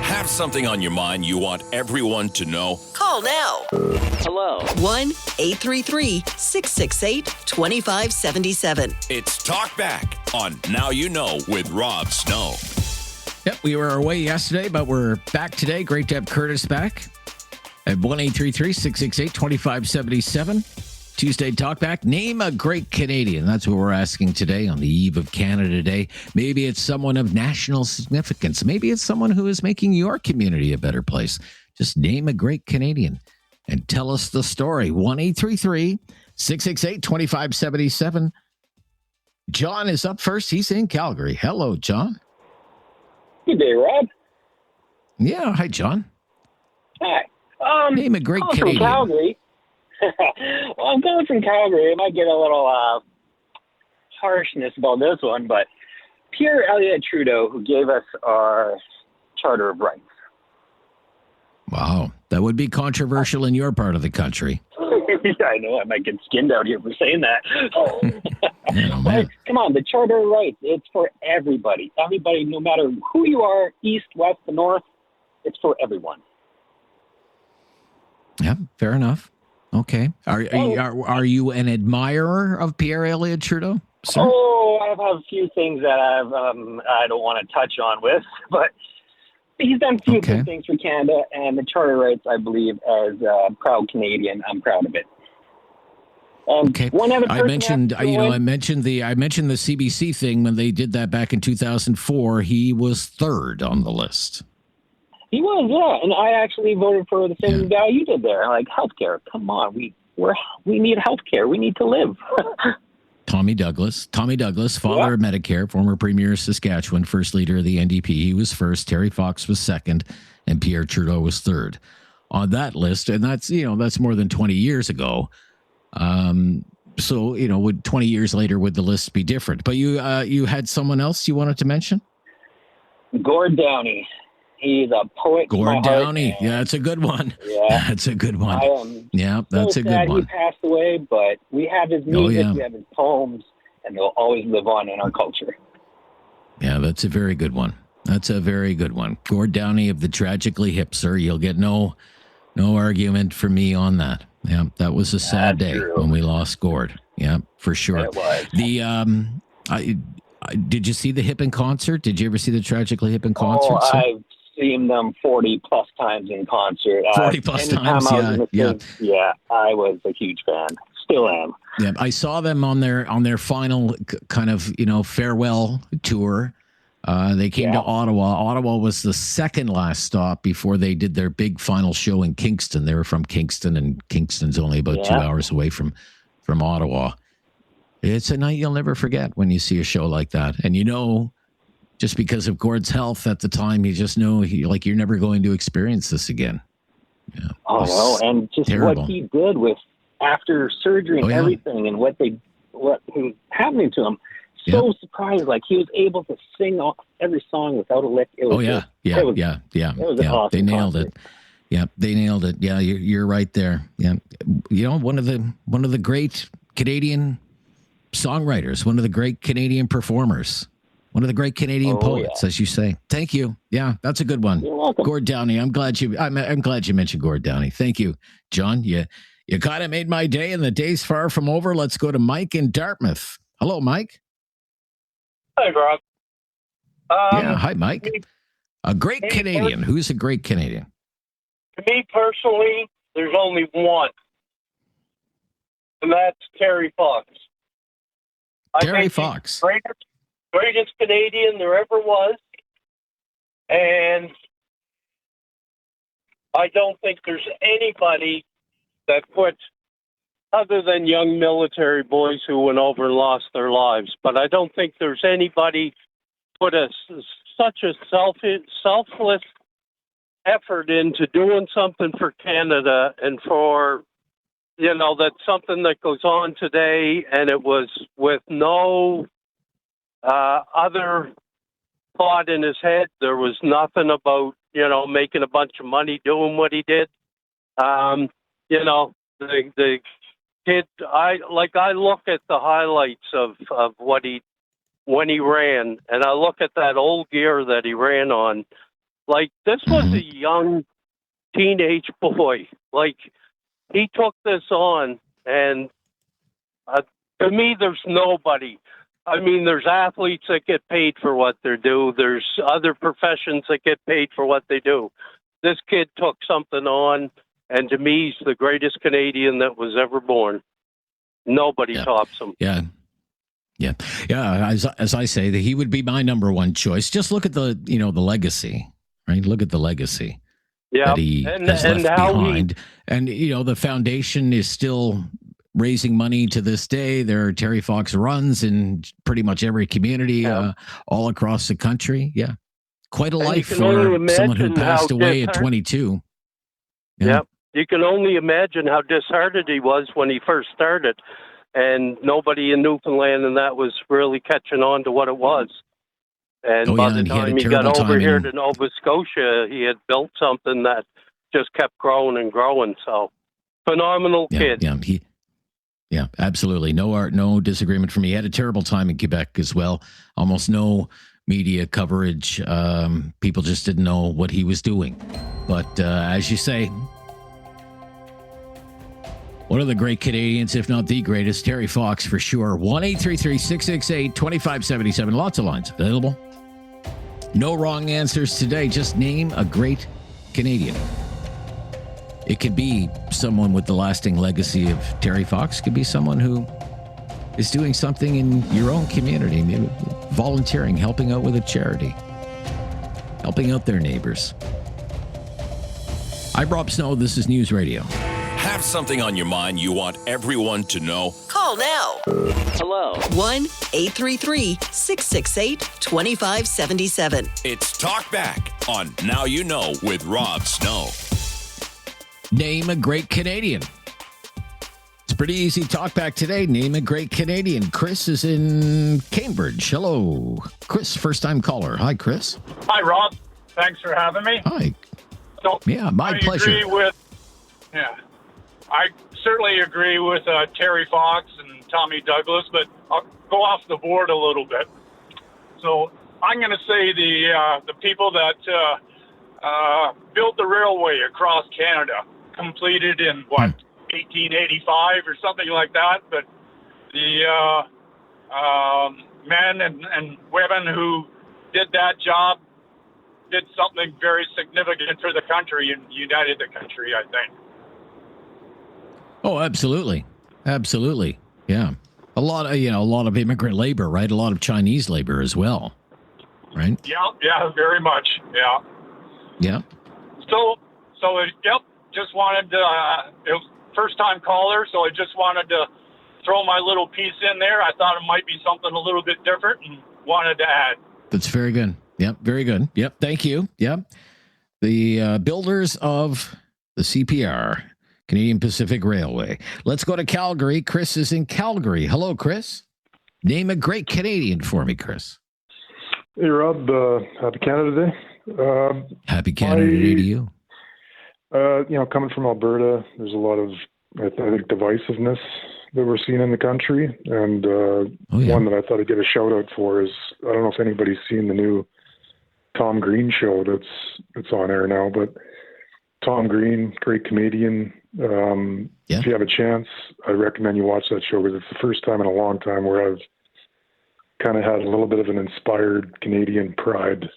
Speaker 3: Have something on your mind you want everyone to know?
Speaker 4: Call now.
Speaker 11: Hello.
Speaker 4: 1-833-668-2577.
Speaker 3: It's Talkback on Now You Know with Rob Snow.
Speaker 2: Yep, we were away yesterday, but we're back today. Great to have Curtis back at 1-833-668-2577. Tuesday Talkback. Name a great Canadian. That's what we're asking today on the eve of Canada Day. Maybe it's someone of national significance. Maybe it's someone who is making your community a better place. Just name a great Canadian and tell us the story. 1-833-668-2577. John is up first. He's in Calgary. Hello, John.
Speaker 11: Good day, Rob.
Speaker 2: Yeah. Hi, John.
Speaker 11: Hi.
Speaker 2: Name a great
Speaker 11: I'm
Speaker 2: Canadian.
Speaker 11: from Calgary. Well, I'm coming from Calgary. I might get a little harshness about this one, but Pierre Elliott Trudeau, who gave us our Charter of Rights.
Speaker 2: Wow. That would be controversial in your part of the country.
Speaker 11: Yeah, I know. I might get skinned out here for saying that.
Speaker 2: Oh, man.
Speaker 11: Come on, the Charter of Rights, it's for everybody. Everybody, no matter who you are, east, west, the north, it's for everyone.
Speaker 2: Yeah, fair enough. Okay. Are you an admirer of Pierre Elliott Trudeau, sir?
Speaker 11: Oh, I have a few things that I don't want to touch on with, but he's done a few good things for Canada, and the Charter of Rights, I believe, as a proud Canadian, I'm proud of it.
Speaker 2: Okay.
Speaker 11: One other
Speaker 2: I mentioned the CBC thing when they did that back in 2004. He was third on the list.
Speaker 11: He was, yeah, and I actually voted for the same guy you did there. Like healthcare, come on, we need healthcare. We need to live.
Speaker 2: Tommy Douglas, father of Medicare, former premier of Saskatchewan, first leader of the NDP. He was first. Terry Fox was second, and Pierre Trudeau was third on that list. And that's more than 20 years ago. So would 20 years later would the list be different? But you had someone else you wanted to mention?
Speaker 11: Gord Downie. He's a poet.
Speaker 2: Gord Downie. Yeah, that's a good one.
Speaker 11: Yeah,
Speaker 2: that's a good one.
Speaker 11: That's a good one. He passed away, but we have his music, we have his poems, and they'll always live on in our culture.
Speaker 2: Yeah, that's a very good one. Gord Downie of the Tragically Hip, sir. You'll get no argument from me on that. Yeah, that was a sad day when we lost Gord. Yeah, for sure.
Speaker 11: It was.
Speaker 2: Did you see the Hip in concert? Did you ever see the Tragically Hip in concert?
Speaker 11: Oh, I've seen them 40 plus times in concert.
Speaker 2: 40 plus times, yeah.
Speaker 11: Yeah, I was a huge fan. Still am.
Speaker 2: Yeah, I saw them on their final kind of farewell tour. They came to Ottawa. Ottawa was the second last stop before they did their big final show in Kingston. They were from Kingston, and Kingston's only about 2 hours away from Ottawa. It's a night you'll never forget when you see a show like that. And just because of Gord's health at the time, you just know you're never going to experience this again. Yeah,
Speaker 11: and just terrible. What he did with after surgery and everything, and what was happening to him. So surprised, like he was able to sing every song without a lick. It was It was an awesome
Speaker 2: They nailed
Speaker 11: concert.
Speaker 2: it. Yeah, they nailed it. Yeah, you're right there. Yeah, one of the great Canadian songwriters, one of the great Canadian performers, one of the great Canadian poets, as you say. Thank you. Yeah, that's a good one.
Speaker 11: You're welcome.
Speaker 2: Gord Downie. I'm glad you mentioned Gord Downie. Thank you, John. You kind of made my day, and the day's far from over. Let's go to Mike in Dartmouth. Hello, Mike.
Speaker 12: Hi, Rob.
Speaker 2: Hi, Mike. A great Canadian. Who's a great Canadian?
Speaker 12: To me personally, there's only one, and that's Terry Fox.
Speaker 2: Terry Fox.
Speaker 12: Greatest Canadian there ever was. And I don't think there's anybody that put, other than young military boys who went over and lost their lives, but I don't think there's anybody put such a selfless effort into doing something for Canada and for, that's something that goes on today, and it was with no other thought in his head. There was nothing about, making a bunch of money doing what he did. The kid, I look at the highlights of when he ran, and I look at that old gear that he ran on. Like, this was a young teenage boy. Like, he took this on, and to me, there's nobody. I mean, there's athletes that get paid for what they do. There's other professions that get paid for what they do. This kid took something on, and to me, he's the greatest Canadian that was ever born. Nobody tops him.
Speaker 2: Yeah. As I say, that he would be my number one choice. Just look at the legacy, right? Look at the legacy that he has left behind. And, the foundation is still raising money to this day. There are Terry Fox runs in pretty much every community all across the country. Yeah. Quite a life for someone who passed away at 22.
Speaker 12: Yeah. You can only imagine how disheartened he was when he first started. And nobody in Newfoundland and that was really catching on to what it was. And by the time he got over here to Nova Scotia, he had built something that just kept growing and growing. So, phenomenal kid.
Speaker 2: Yeah, absolutely. No disagreement from me. He had a terrible time in Quebec as well. Almost no media coverage. People just didn't know what he was doing. But as you say, one of the great Canadians, if not the greatest, Terry Fox for sure. 1-833-668-2577. Lots of lines available. No wrong answers today. Just name a great Canadian. It could be someone with the lasting legacy of Terry Fox. It could be someone who is doing something in your own community, maybe volunteering, helping out with a charity, helping out their neighbors. I'm Rob Snow. This is News Radio.
Speaker 3: Have something on your mind you want everyone to know?
Speaker 4: Call now.
Speaker 12: Hello.
Speaker 4: 1-833-668-2577.
Speaker 3: It's Talkback on Now You Know with Rob Snow.
Speaker 2: Name a great Canadian. It's pretty easy. Talkback today. Name a great Canadian. Chris is in Cambridge. Hello. Chris, first-time caller. Hi, Chris.
Speaker 13: Hi, Rob. Thanks for having me.
Speaker 2: Hi.
Speaker 13: So,
Speaker 2: my pleasure.
Speaker 13: I certainly agree with Terry Fox and Tommy Douglas, but I'll go off the board a little bit. So I'm going to say the people that built the railway across Canada, completed in, 1885 or something like that. But the men and women who did that job did something very significant for the country and united the country, I think.
Speaker 2: Oh, absolutely. Absolutely. Yeah. A lot of immigrant labor, right? A lot of Chinese labor as well. Right?
Speaker 13: Yeah, very much. Yeah.
Speaker 2: Yeah.
Speaker 13: So just wanted to, it was first time caller, so I just wanted to throw my little piece in there. I thought it might be something a little bit different and wanted to add.
Speaker 2: That's very good. Yep. Very good. Yep. Thank you. Yep. The builders of the CPR, Canadian Pacific Railway. Let's go to Calgary. Chris is in Calgary. Hello, Chris. Name a great Canadian for me, Chris.
Speaker 14: Hey, Rob. Happy Canada Day.
Speaker 2: Happy Canada Day to you.
Speaker 14: Coming from Alberta, there's a lot of, I think, divisiveness that we're seeing in the country. And one that I thought I'd get a shout out for is, I don't know if anybody's seen the new Tom Green show that's on air now, but Tom Green, great comedian. If you have a chance, I recommend you watch that show, because it's the first time in a long time where I've kind of had a little bit of an inspired Canadian pride,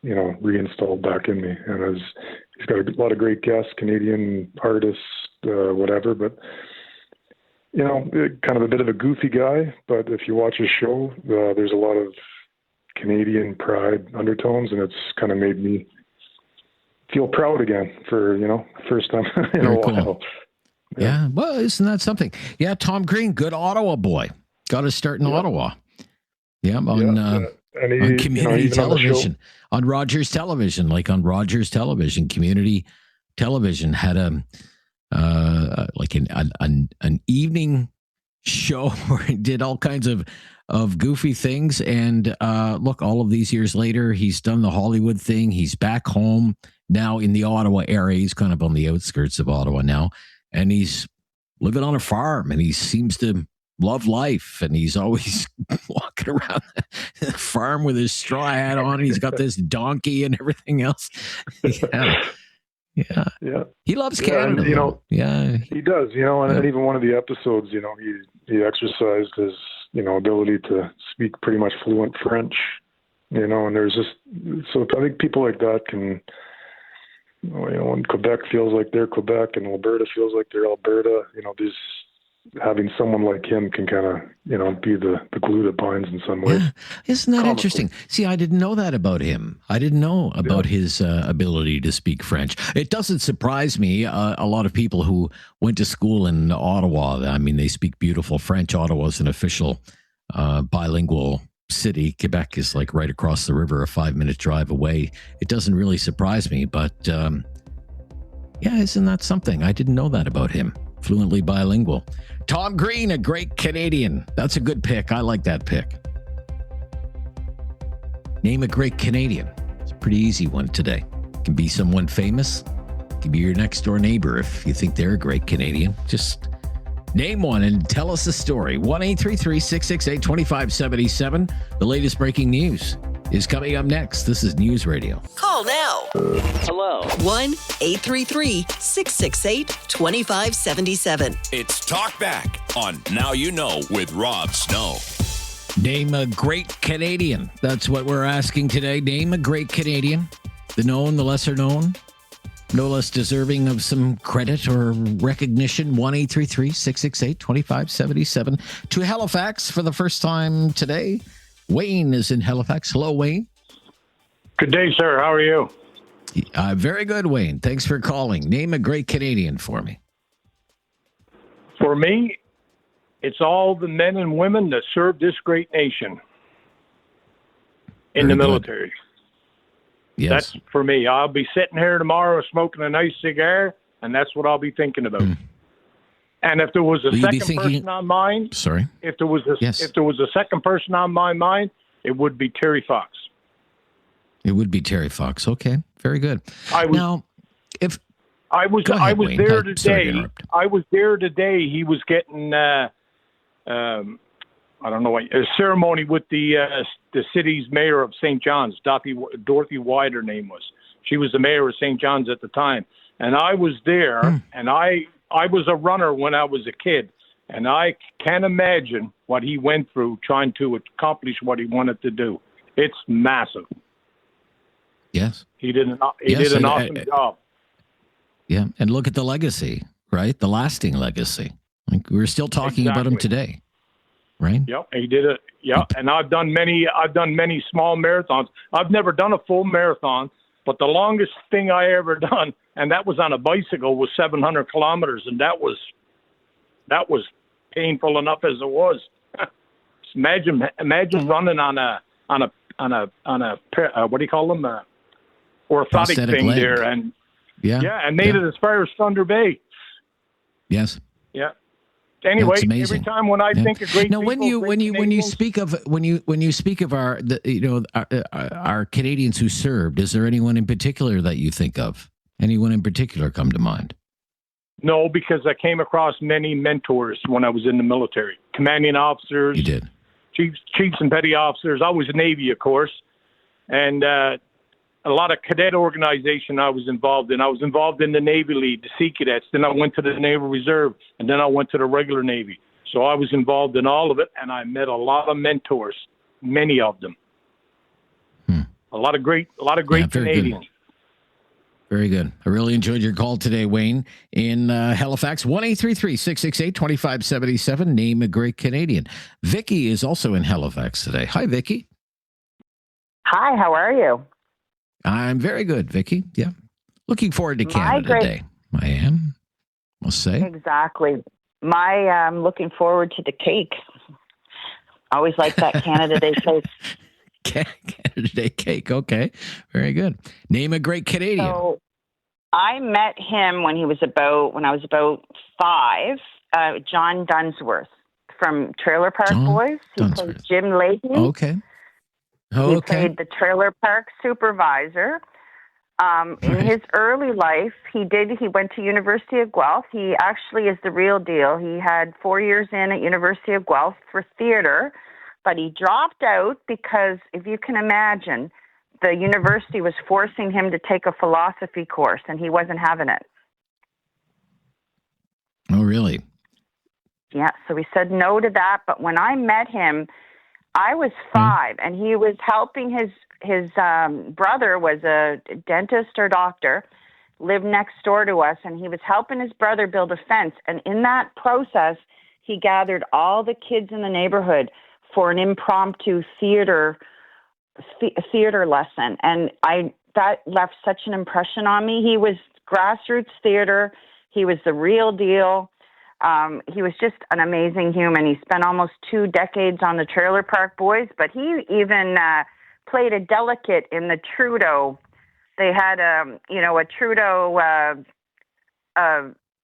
Speaker 14: reinstalled back in me. And he's got a lot of great guests, Canadian artists, whatever, but kind of a bit of a goofy guy. But if you watch his show, there's a lot of Canadian pride undertones, and it's kind of made me feel proud again for, first time in a while.
Speaker 2: Cool. Yeah. Well, isn't that something? Yeah. Tom Green, good Ottawa boy. Got to start in Ottawa. Yeah. On community television, on Rogers Television, community television had an evening show where he did all kinds of goofy things. And look, all of these years later, he's done the Hollywood thing. He's back home now in the Ottawa area. He's kind of on the outskirts of Ottawa now. And he's living on a farm, and he seems to love life. And he's always walking around the farm with his straw hat on. And he's got this donkey and everything else. Yeah. He loves Canada.
Speaker 14: And, he does, and even one of the episodes, he exercised his, ability to speak pretty much fluent French, and there's just, so I think people like that can, when Quebec feels like they're Quebec and Alberta feels like they're Alberta, there's having someone like him can kind of, be the glue that binds in some way.
Speaker 2: Yeah. Isn't that interesting? See, I didn't know that about him. I didn't know about his ability to speak French. It doesn't surprise me. A lot of people who went to school in Ottawa, I mean, they speak beautiful French. Ottawa is an official bilingual city. Quebec is like right across the river, a 5-minute drive away. It doesn't really surprise me, but isn't that something? I didn't know that about him. Fluently bilingual. Tom Green, a great Canadian. That's a good pick. I like that pick. Name a great Canadian. It's a pretty easy one today. Can be someone famous. Can be your next door neighbor if you think they're a great Canadian. Just name one and tell us the story. 1-833-668-2577. The latest breaking news is coming up next. This is News Radio.
Speaker 4: Call now.
Speaker 15: Hello.
Speaker 4: 1-833-668-2577.
Speaker 3: It's Talkback on Now You Know with Rob Snow.
Speaker 2: Name a great Canadian. That's what we're asking today. Name a great Canadian. The known, the lesser known. No less deserving of some credit or recognition. 1-833-668-2577. To Halifax for the first time today. Wayne is in Halifax. Hello, Wayne.
Speaker 16: Good day, sir. How are you?
Speaker 2: Very good, Wayne. Thanks for calling. Name a great Canadian for me.
Speaker 16: For me, it's all the men and women that served this great nation in the military.
Speaker 2: Yes.
Speaker 16: That's for me. I'll be sitting here tomorrow smoking a nice cigar, and that's what I'll be thinking about. And if there was a second person on mine, if there was a second person on my mind, it would be Terry Fox.
Speaker 2: It would be Terry Fox. Okay, very good.
Speaker 16: I was there today. He was getting I don't know what a ceremony with the city's mayor of St. John's. Dorothy White, her name was. She was the mayor of St. John's at the time, and I was there, and I was a runner when I was a kid, and I can't imagine what he went through trying to accomplish what he wanted to do. It's massive.
Speaker 2: Yes.
Speaker 16: He did an awesome job.
Speaker 2: Yeah, and look at the legacy, right? The lasting legacy. Like we're still talking about him today, right?
Speaker 16: Yep, he did it. Yeah, and I've done many small marathons. I've never done a full marathon, but the longest thing I ever done, and that was on a bicycle, was 700 kilometers, and that was painful enough as it was. Imagine running on a what do you call them? Orthotic thing leg. There, and and made it as far as Thunder Bay.
Speaker 2: Yes.
Speaker 16: Yeah. Anyway, every time when I think of great
Speaker 2: now,
Speaker 16: people,
Speaker 2: when you speak of our Canadians who served, is there anyone in particular that you think of? Anyone in particular come to mind?
Speaker 16: No, because I came across many mentors when I was in the military. Commanding officers.
Speaker 2: You did.
Speaker 16: Chiefs and petty officers. I was Navy, of course, and a lot of cadet organization I was involved in. I was involved in the Navy League, the Sea Cadets. Then I went to the Naval Reserve, and then I went to the regular Navy. So I was involved in all of it, and I met a lot of mentors, many of them. A lot of great Canadians.
Speaker 2: Good. Very good. I really enjoyed your call today, Wayne, in Halifax. 1-833-668-2577. Name a great Canadian. Vicky is also in Halifax today. Hi, Vicky.
Speaker 17: Hi, how are you?
Speaker 2: I'm very good, Vicky. Yeah. Looking forward to Canada Day. I am, I'll say.
Speaker 17: Exactly. I'm looking forward to the cake. I always like that Canada Day cake.
Speaker 2: Canada Day cake. Okay. Very good. Name a great Canadian.
Speaker 17: So I met him when I was about 5, John Dunsworth from Trailer Park Boys. He played Jim Leahy.
Speaker 2: Okay.
Speaker 17: He played the Trailer Park supervisor. In his early life, he went to University of Guelph. He actually is the real deal. He had 4 years in at University of Guelph for theater, but he dropped out because, if you can imagine, the university was forcing him to take a philosophy course, and he wasn't having it.
Speaker 2: Oh, really?
Speaker 17: Yeah, so he said no to that. But when I met him, I was 5, and he was helping his brother was a dentist or doctor, lived next door to us, and he was helping his brother build a fence. And in that process, he gathered all the kids in the neighborhood for an impromptu theater lesson. And that left such an impression on me. He was grassroots theater. He was the real deal. He was just an amazing human. He spent almost 2 decades on the Trailer Park Boys, but he even played a delegate in the Trudeau. They had a Trudeau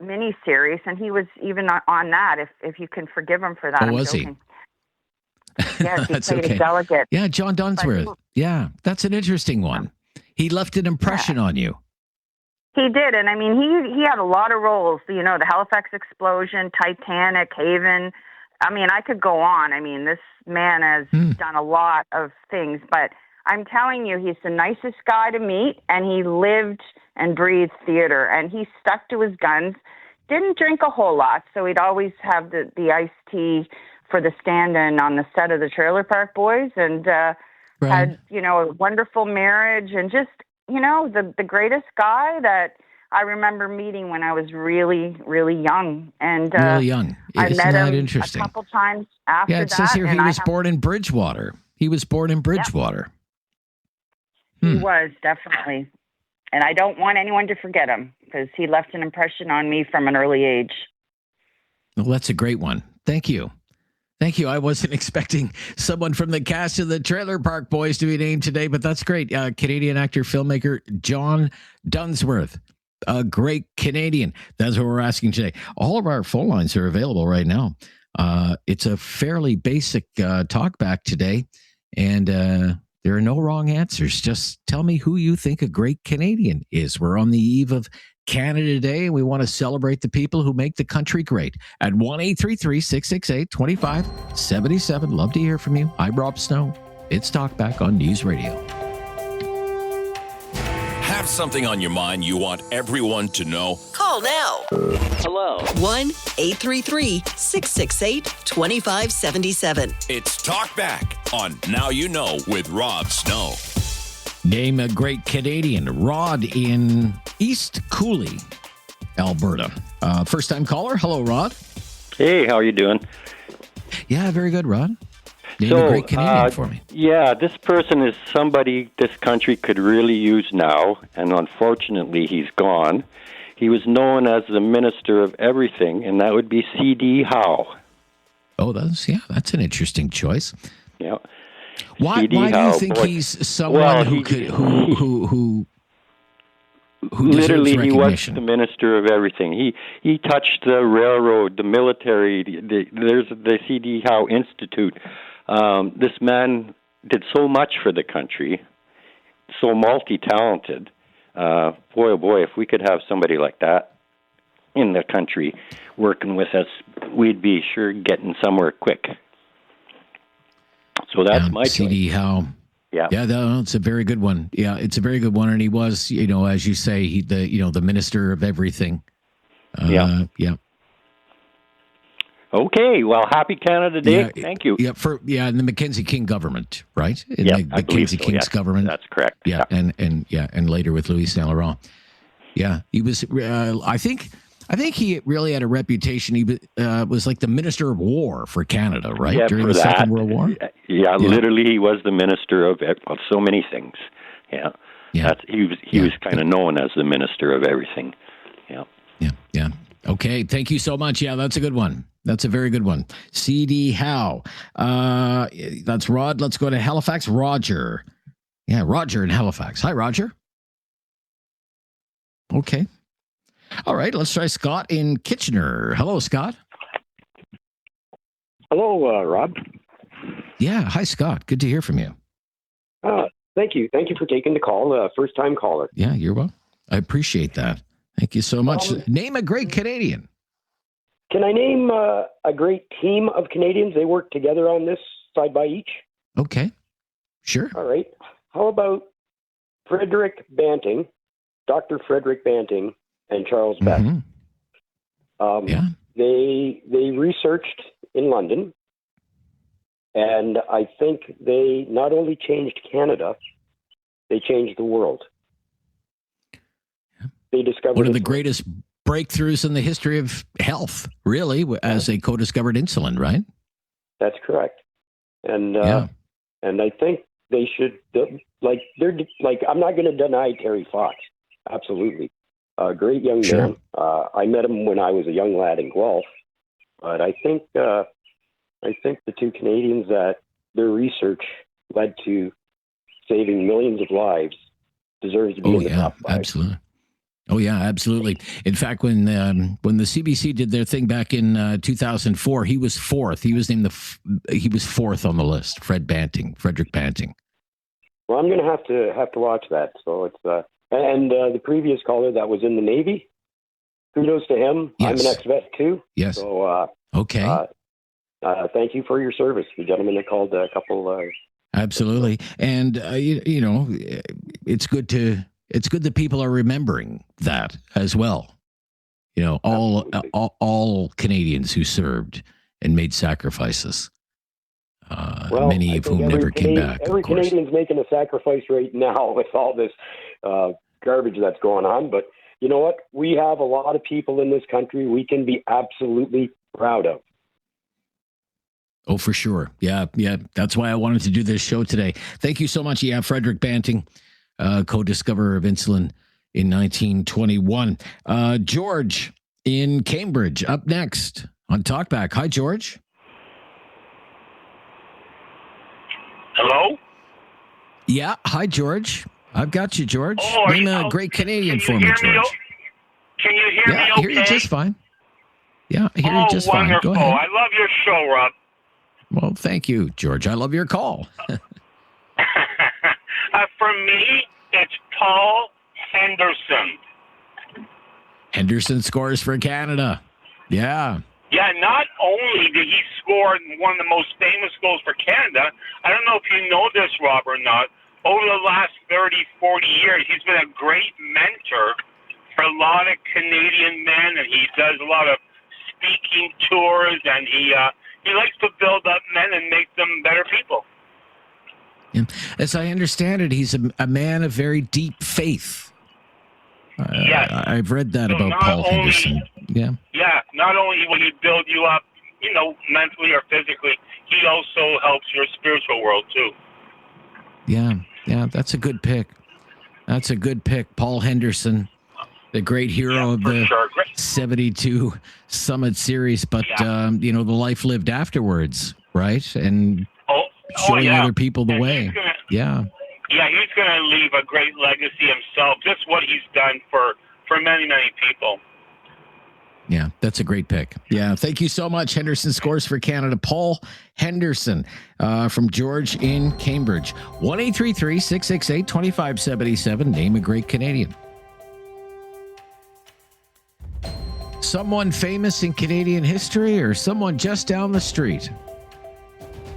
Speaker 17: miniseries, and he was even on that. If you can forgive him for that,
Speaker 2: I'm was joking.
Speaker 17: He? Yes, he
Speaker 2: That's
Speaker 17: played
Speaker 2: okay.
Speaker 17: a delegate.
Speaker 2: Yeah, John Dunsworth. Yeah, that's an interesting one. He left an impression on you.
Speaker 17: He did, and I mean, he had a lot of roles. The Halifax explosion, Titanic, Haven. I mean, I could go on. I mean, this man has done a lot of things, but I'm telling you, he's the nicest guy to meet, and he lived and breathed theater, and he stuck to his guns. Didn't drink a whole lot, so he'd always have the iced tea for the stand-in on the set of the Trailer Park Boys, and had a wonderful marriage, and just the greatest guy that I remember meeting when I was really, really young. And
Speaker 2: really young.
Speaker 17: I met him
Speaker 2: interesting?
Speaker 17: A couple times after that.
Speaker 2: Yeah, it says here he was born in Bridgewater. He was born in Bridgewater.
Speaker 17: Yep. He was, definitely. And I don't want anyone to forget him because he left an impression on me from an early age.
Speaker 2: Well, that's a great one. Thank you. Thank you. I wasn't expecting someone from the cast of the Trailer Park Boys to be named today, but that's great. Canadian actor, filmmaker, John Dunsworth. A great Canadian. That's what we're asking today. All of our phone lines are available right now. It's a fairly basic talkback today, and there are no wrong answers. Just tell me who you think a great Canadian is. We're on the eve of Canada Day, and we want to celebrate the people who make the country great. At 1-833-668-2577. Love to hear from you. I'm Rob Snow. It's Talkback on News Radio.
Speaker 3: Have something on your mind you want everyone to know?
Speaker 4: Call now.
Speaker 15: Hello.
Speaker 4: 1-833-668-2577.
Speaker 3: It's Talkback on Now You Know with Rob Snow.
Speaker 2: Name a great Canadian. Rod in East Cooley, Alberta. First-time caller. Hello, Rod.
Speaker 15: Hey, how are you doing?
Speaker 2: Yeah, very good, Rod. Name a great Canadian for me.
Speaker 15: Yeah, this person is somebody this country could really use now, and unfortunately he's gone. He was known as the Minister of Everything, and that would be C.D. Howe.
Speaker 2: Oh, that's an interesting choice.
Speaker 15: Yeah.
Speaker 2: Why do you think he's someone who
Speaker 15: literally he was
Speaker 2: recognition?
Speaker 15: the Minister of Everything. He touched the railroad, the military. There's the C.D. Howe Institute. This man did so much for the country, so multi-talented. Boy, oh boy, if we could have somebody like that in the country working with us, we'd be sure getting somewhere quick. So that's my
Speaker 2: C.D.
Speaker 15: choice.
Speaker 2: Howe.
Speaker 15: Yeah,
Speaker 2: it's a very good one. Yeah, it's a very good one, and he was, as you say, the Minister of Everything.
Speaker 15: Yeah. Okay, well, happy Canada Day. Thank you.
Speaker 2: Yeah, in the Mackenzie King government, right? In
Speaker 15: the
Speaker 2: Mackenzie King's government.
Speaker 15: That's correct.
Speaker 2: Yeah, and later with Louis Saint Laurent. Yeah, he was. I think he really had a reputation. He was like the Minister of War for Canada, right?
Speaker 15: Yeah,
Speaker 2: during the Second World War.
Speaker 15: Yeah, literally, he was the Minister of so many things. Yeah. He was kind of known as the Minister of Everything.
Speaker 2: Yeah. Okay, thank you so much. Yeah, that's a good one. That's a very good one. C.D. Howe. That's Rod. Let's go to Halifax. Roger. Yeah, Roger in Halifax. Hi, Roger. Okay. All right, let's try Scott in Kitchener. Hello, Scott.
Speaker 18: Hello, Rob.
Speaker 2: Yeah. Hi, Scott. Good to hear from you.
Speaker 18: Thank you. Thank you for taking the call. First-time caller.
Speaker 2: Yeah, you're welcome. I appreciate that. Thank you so much. Name a great Canadian.
Speaker 18: Can I name a great team of Canadians? They work together on this side by each.
Speaker 2: Okay. Sure.
Speaker 18: All right. How about Frederick Banting, Dr. Frederick Banting, and Charles Beck?
Speaker 2: Yeah.
Speaker 18: They researched in London, and I think they not only changed Canada, they changed the world. They discovered
Speaker 2: one of the greatest breakthroughs in the history of health, really, as they co-discovered insulin, right?
Speaker 18: That's correct. And and I think they should I'm not going to deny Terry Fox. Absolutely. A great young man. I met him when I was a young lad in Guelph. But I think the two Canadians that their research led to saving millions of lives deserves to be in the top 5.
Speaker 2: Absolutely. Oh yeah, absolutely. In fact, when the CBC did their thing back in 2004, he was fourth. He was named he was fourth on the list. Frederick Banting.
Speaker 18: Well, I'm going to have to watch that. So it's the previous caller that was in the Navy. Kudos to him.
Speaker 2: Yes.
Speaker 18: I'm an ex-vet too.
Speaker 2: Yes.
Speaker 18: So
Speaker 2: okay.
Speaker 18: Thank you for your service. The gentleman that called a couple.
Speaker 2: Absolutely, and it's good that people are remembering that as well. All Canadians who served and made sacrifices. Many of whom never came back.
Speaker 18: Every Canadian's making a sacrifice right now with all this garbage that's going on. But you know what? We have a lot of people in this country we can be absolutely proud of.
Speaker 2: Oh, for sure. Yeah. That's why I wanted to do this show today. Thank you so much. Yeah, Frederick Banting, co-discoverer of insulin in 1921. George in Cambridge, up next on Talkback. Hi, George.
Speaker 19: Hello?
Speaker 2: Yeah. Hi, George. I've got you, George. Name a great Canadian for me, George.
Speaker 19: Can you hear me okay?
Speaker 2: I hear you just fine. Yeah, I hear you just
Speaker 19: wonderful.
Speaker 2: fine. Go ahead.
Speaker 19: I love your show, Rob.
Speaker 2: Well, thank you, George. I love your call.
Speaker 19: For me, it's Paul Henderson.
Speaker 2: Henderson scores for Canada. Yeah.
Speaker 19: Yeah, not only did he score one of the most famous goals for Canada, I don't know if you know this, Rob, or not, over the last 30, 40 years, he's been a great mentor for a lot of Canadian men, and he does a lot of speaking tours, and he likes to build up men and make them better people.
Speaker 2: Yeah. As I understand it, he's a man of very deep faith.
Speaker 19: Yes.
Speaker 2: I've read that about Paul Henderson. Yeah.
Speaker 19: Yeah, not only will he build you up, mentally or physically, he also helps your spiritual world too.
Speaker 2: Yeah, that's a good pick. Paul Henderson, the great hero of the 72 Summit Series, but the life lived afterwards, right? And showing other people the way. Yeah,
Speaker 19: he's going to leave a great legacy himself. Just what he's done for many, many people.
Speaker 2: Yeah, that's a great pick. Yeah, thank you so much. Henderson scores for Canada. Paul Henderson from George in Cambridge. 1-833-668-2577. Name a great Canadian. Someone famous in Canadian history or someone just down the street?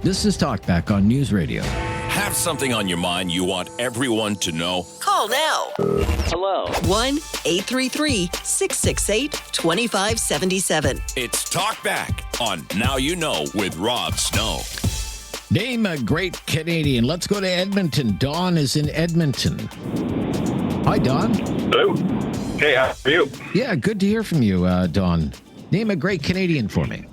Speaker 2: This is Talkback on News Radio.
Speaker 3: Have something on your mind you want everyone to know?
Speaker 4: Call now.
Speaker 20: Hello.
Speaker 4: 1-833-668-2577.
Speaker 3: It's Talkback on Now You Know with Rob Snow.
Speaker 2: Name a great Canadian. Let's go to Edmonton. Don is in Edmonton. Hi, Don.
Speaker 21: Hello. Hey, how are you?
Speaker 2: Yeah, good to hear from you, Don. Name a great Canadian for me.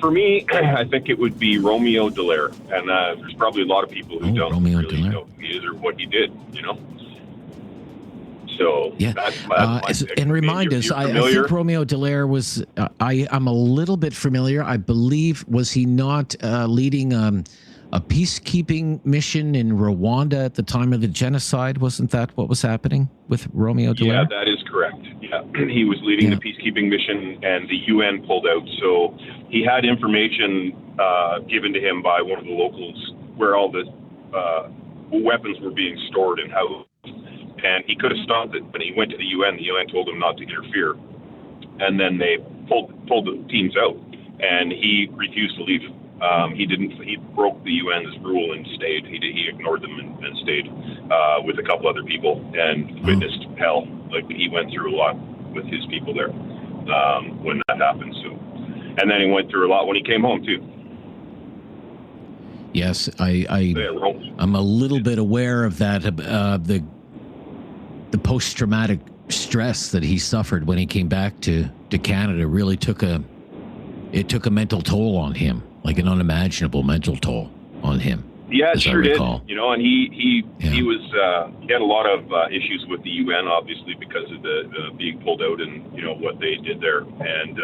Speaker 21: For me, I think it would be Romeo Dallaire, and there's probably a lot of people who don't really know who he is or what he did, So
Speaker 2: yeah,
Speaker 21: that's my pick.
Speaker 2: And remind us, I think Romeo Dallaire was. I'm a little bit familiar. I believe was he not leading a peacekeeping mission in Rwanda at the time of the genocide? Wasn't that what was happening with Romeo Dallaire?
Speaker 21: Yeah, that is correct. he was leading the peacekeeping mission, and the UN pulled out. So he had information given to him by one of the locals where all the weapons were being stored and housed. And he could have stopped it, but he went to the UN. The UN told him not to interfere. And then they pulled the teams out, and he refused to leave. He broke the UN's rule and stayed. He ignored them and stayed with a couple other people and witnessed hell. Like, he went through a lot with his people there when that happened. So, and then he went through a lot when he came home too.
Speaker 2: Yes, I'm a little bit aware of that. The post-traumatic stress that he suffered when he came back to Canada really took a mental toll on him, like an unimaginable mental toll on him.
Speaker 21: Yeah, it sure did. You know, and he had a lot of issues with the UN, obviously, because of the being pulled out and, you know, what they did there, and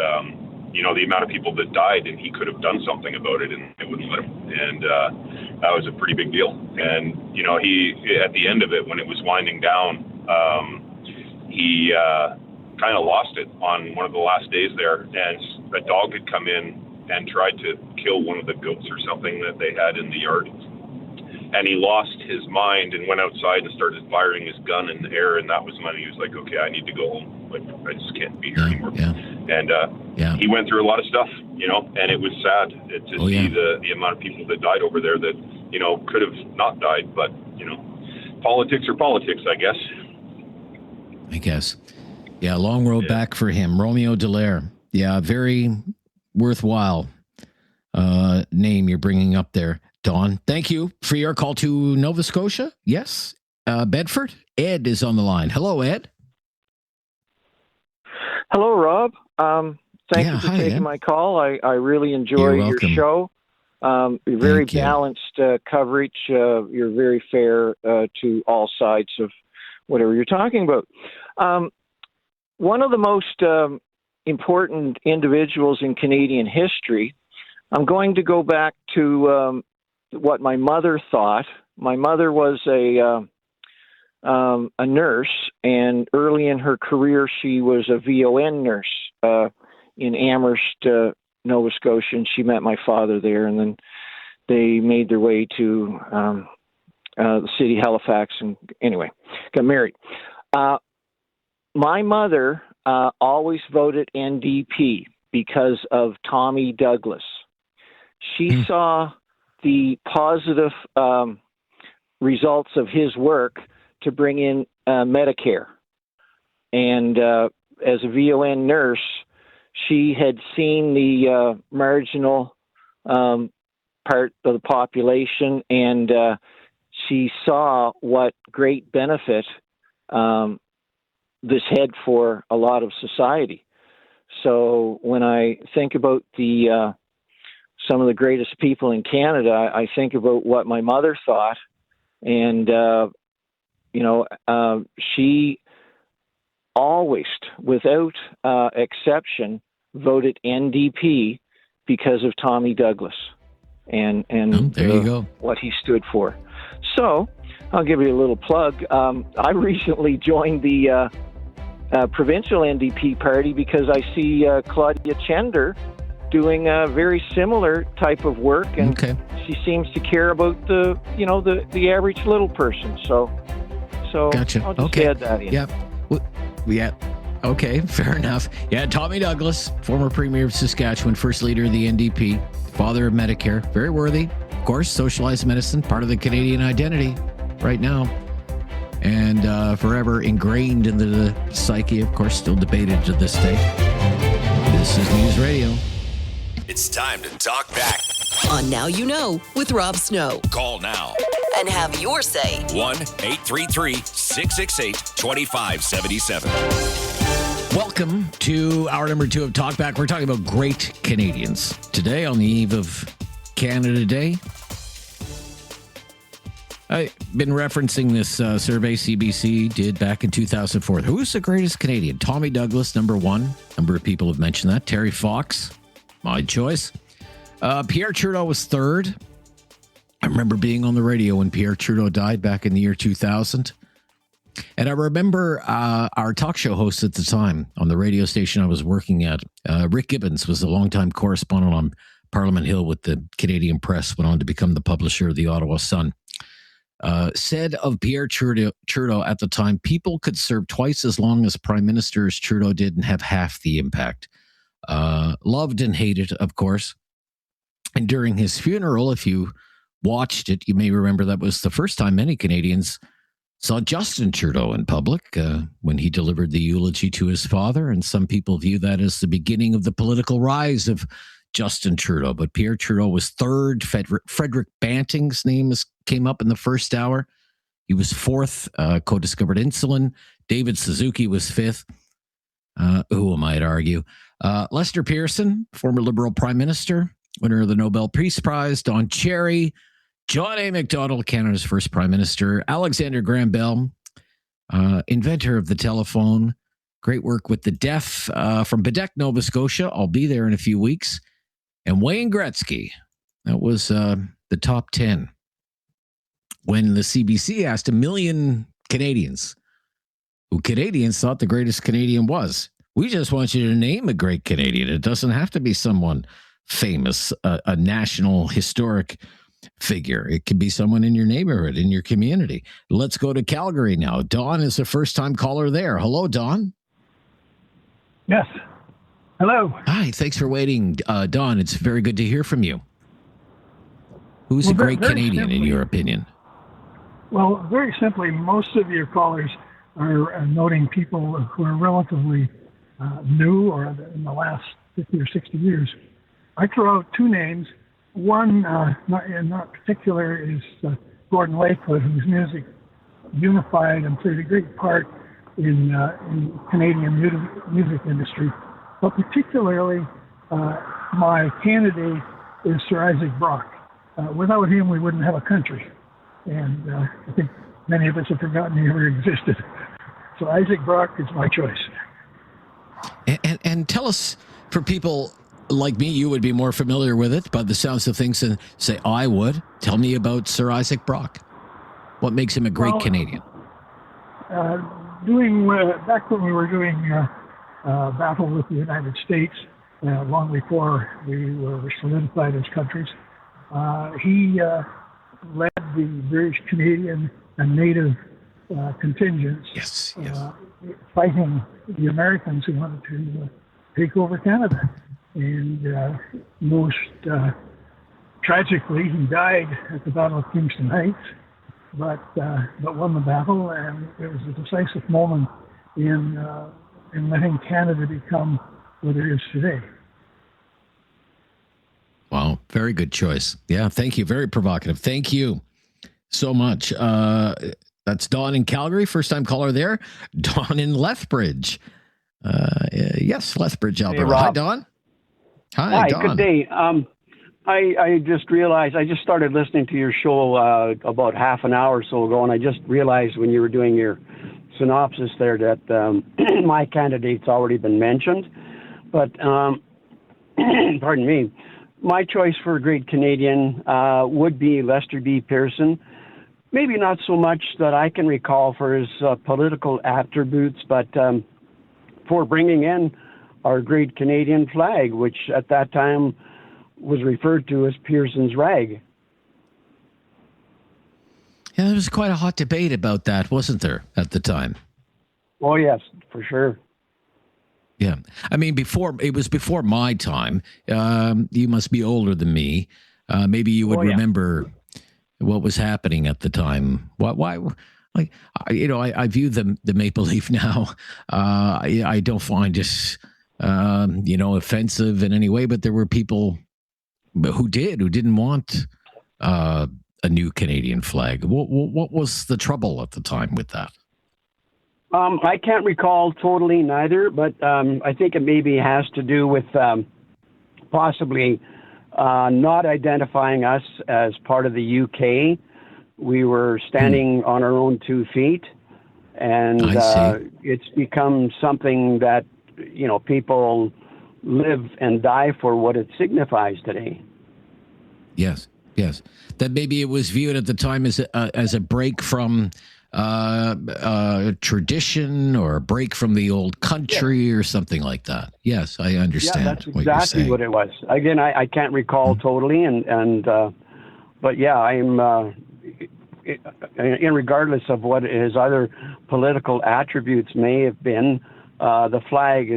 Speaker 21: you know, the amount of people that died, and he could have done something about it, and they wouldn't let him. And that was a pretty big deal. And, you know, he, at the end of it, when it was winding down, he kind of lost it on one of the last days there, and a dog had come in and tried to kill one of the goats or something that they had in the yard. And he lost his mind and went outside and started firing his gun in the air, and that was when he was like, okay, I need to go home. Like, I just can't be here anymore. And he went through a lot of stuff, you know, and it was sad to see the amount of people that died over there that, you know, could have not died, but, you know, politics are politics, I guess.
Speaker 2: Yeah, long road back for him. Romeo Dallaire. Yeah, very worthwhile name you're bringing up there, Don. Thank you for your call to Nova Scotia. Yes, Bedford. Ed is on the line. Hello, Ed.
Speaker 20: Hello, Rob. Thank you for taking my call. I really enjoy your show. Very balanced coverage. You're very fair to all sides of whatever you're talking about. One of the most important individuals in Canadian history, I'm going to go back to what my mother thought. My mother was a nurse, and early in her career, she was a VON nurse in Amherst, Nova Scotia, and she met my father there, and then they made their way to the city of Halifax, and anyway, got married. My mother always voted NDP because of Tommy Douglas. She saw the positive results of his work to bring in Medicare. And as a VON nurse, she had seen the marginal part of the population, and she saw what great benefit this had for a lot of society. So when I think about the some of the greatest people in Canada, I think about what my mother thought, and she always, without exception, voted NDP because of Tommy Douglas and
Speaker 2: there you go.
Speaker 20: What he stood for. So I'll give you a little plug. I recently joined the provincial NDP party because I see Claudia Chender doing a very similar type of work, and she seems to care about the average little person. So
Speaker 2: gotcha.
Speaker 20: I'll just add that in.
Speaker 2: Yeah. Okay, fair enough. Yeah, Tommy Douglas, former Premier of Saskatchewan, first leader of the NDP, father of Medicare, very worthy. Of course, socialized medicine, part of the Canadian identity right now. And forever ingrained into the psyche, of course, still debated to this day. This is News Radio.
Speaker 3: It's time to talk back
Speaker 4: on Now You Know with Rob Snow.
Speaker 3: Call now
Speaker 4: and have your say.
Speaker 3: 1-833-668-2577.
Speaker 2: Welcome to hour number 2 of Talkback. We're talking about great Canadians. Today, on the eve of Canada Day, I've been referencing this survey CBC did back in 2004. Who's the greatest Canadian? Tommy Douglas, number 1. A number of people have mentioned that. Terry Fox, my choice. Pierre Trudeau was 3rd. I remember being on the radio when Pierre Trudeau died back in the year 2000. And I remember our talk show host at the time on the radio station I was working at, Rick Gibbons, was a longtime correspondent on Parliament Hill with the Canadian Press, went on to become the publisher of the Ottawa Sun, said of Pierre Trudeau at the time, people could serve twice as long as prime ministers Trudeau did and have half the impact. Loved and hated, of course. And during his funeral, if you watched it, you may remember that was the first time many Canadians saw Justin Trudeau in public when he delivered the eulogy to his father. And some people view that as the beginning of the political rise of Justin Trudeau. But Pierre Trudeau was third. Frederick Banting's name came up in the first hour. He was fourth, co-discovered insulin. David Suzuki was fifth. Who am I to argue? Lester Pearson, former Liberal Prime Minister, winner of the Nobel Peace Prize. Don Cherry. John A. Macdonald, Canada's first Prime Minister. Alexander Graham Bell, inventor of the telephone. Great work with the deaf from Badek, Nova Scotia. I'll be there in a few weeks. And Wayne Gretzky. That was the top 10. When the CBC asked 1 million Canadians who Canadians thought the greatest Canadian was. We just want you to name a great Canadian. It doesn't have to be someone famous, a national historic figure. It could be someone in your neighborhood, in your community. Let's go to Calgary now. Don is the first-time caller there. Hello, Don.
Speaker 1: Yes. Hello.
Speaker 2: Hi. Thanks for waiting, Don. It's very good to hear from you. Who's a great Canadian, in your opinion?
Speaker 1: Well, very simply, most of your callers are noting people who are relatively new or in the last 50 or 60 years. I throw out two names. One, not particular, is Gordon Lightfoot, whose music unified and played a great part in Canadian music industry. But particularly, my candidate is Sir Isaac Brock. Without him, we wouldn't have a country. And I think many of us have forgotten he ever existed. So Isaac Brock is my choice.
Speaker 2: And tell us, for people like me, you would be more familiar with it by the sounds of things than, say, I would. Tell me about Sir Isaac Brock. What makes him a great Canadian?
Speaker 1: Back when we were doing battle with the United States, long before we were solidified as countries, he led the British, Canadian, and Native contingents fighting the Americans who wanted to take over Canada. And most tragically, he died at the Battle of Kingston Heights, but won the battle, and it was a decisive moment in letting Canada become what it is today.
Speaker 2: Wow, very good choice. Yeah, thank you. Very provocative. Thank you so much. That's Dawn in Calgary, first-time caller there. Dawn in Lethbridge. Yes, Lethbridge, Alberta.
Speaker 22: Hey,
Speaker 2: Hi, Dawn. Hi, Dawn.
Speaker 22: Good day. I just realized, I just started listening to your show about half an hour or so ago, and I just realized when you were doing your synopsis there that my candidate's already been mentioned. But, pardon me, my choice for a great Canadian would be Lester B. Pearson. Maybe not so much that I can recall for his political attributes, but for bringing in our great Canadian flag, which at that time was referred to as Pearson's rag.
Speaker 2: Yeah, there was quite a hot debate about that, wasn't there, at the time?
Speaker 22: Oh, yes, for sure.
Speaker 2: Yeah. I mean, it was before my time. You must be older than me. Maybe you would remember what was happening at the time. Why? Like, I view the Maple Leaf now. I don't find it, offensive in any way, but there were people who didn't want a new Canadian flag. What was the trouble at the time with that?
Speaker 22: I can't recall totally neither, but I think it maybe has to do with possibly not identifying us as part of the UK. We were standing on our own 2 feet, and it's become something that, people live and die for what it signifies today.
Speaker 2: Yes. That maybe it was viewed at the time as a break from tradition or a break from the old country or something like that. Yes, I understand.
Speaker 22: Yeah, that's exactly what it was. Again, I can't recall totally, but yeah, I'm regardless of what his other political attributes may have been, the flag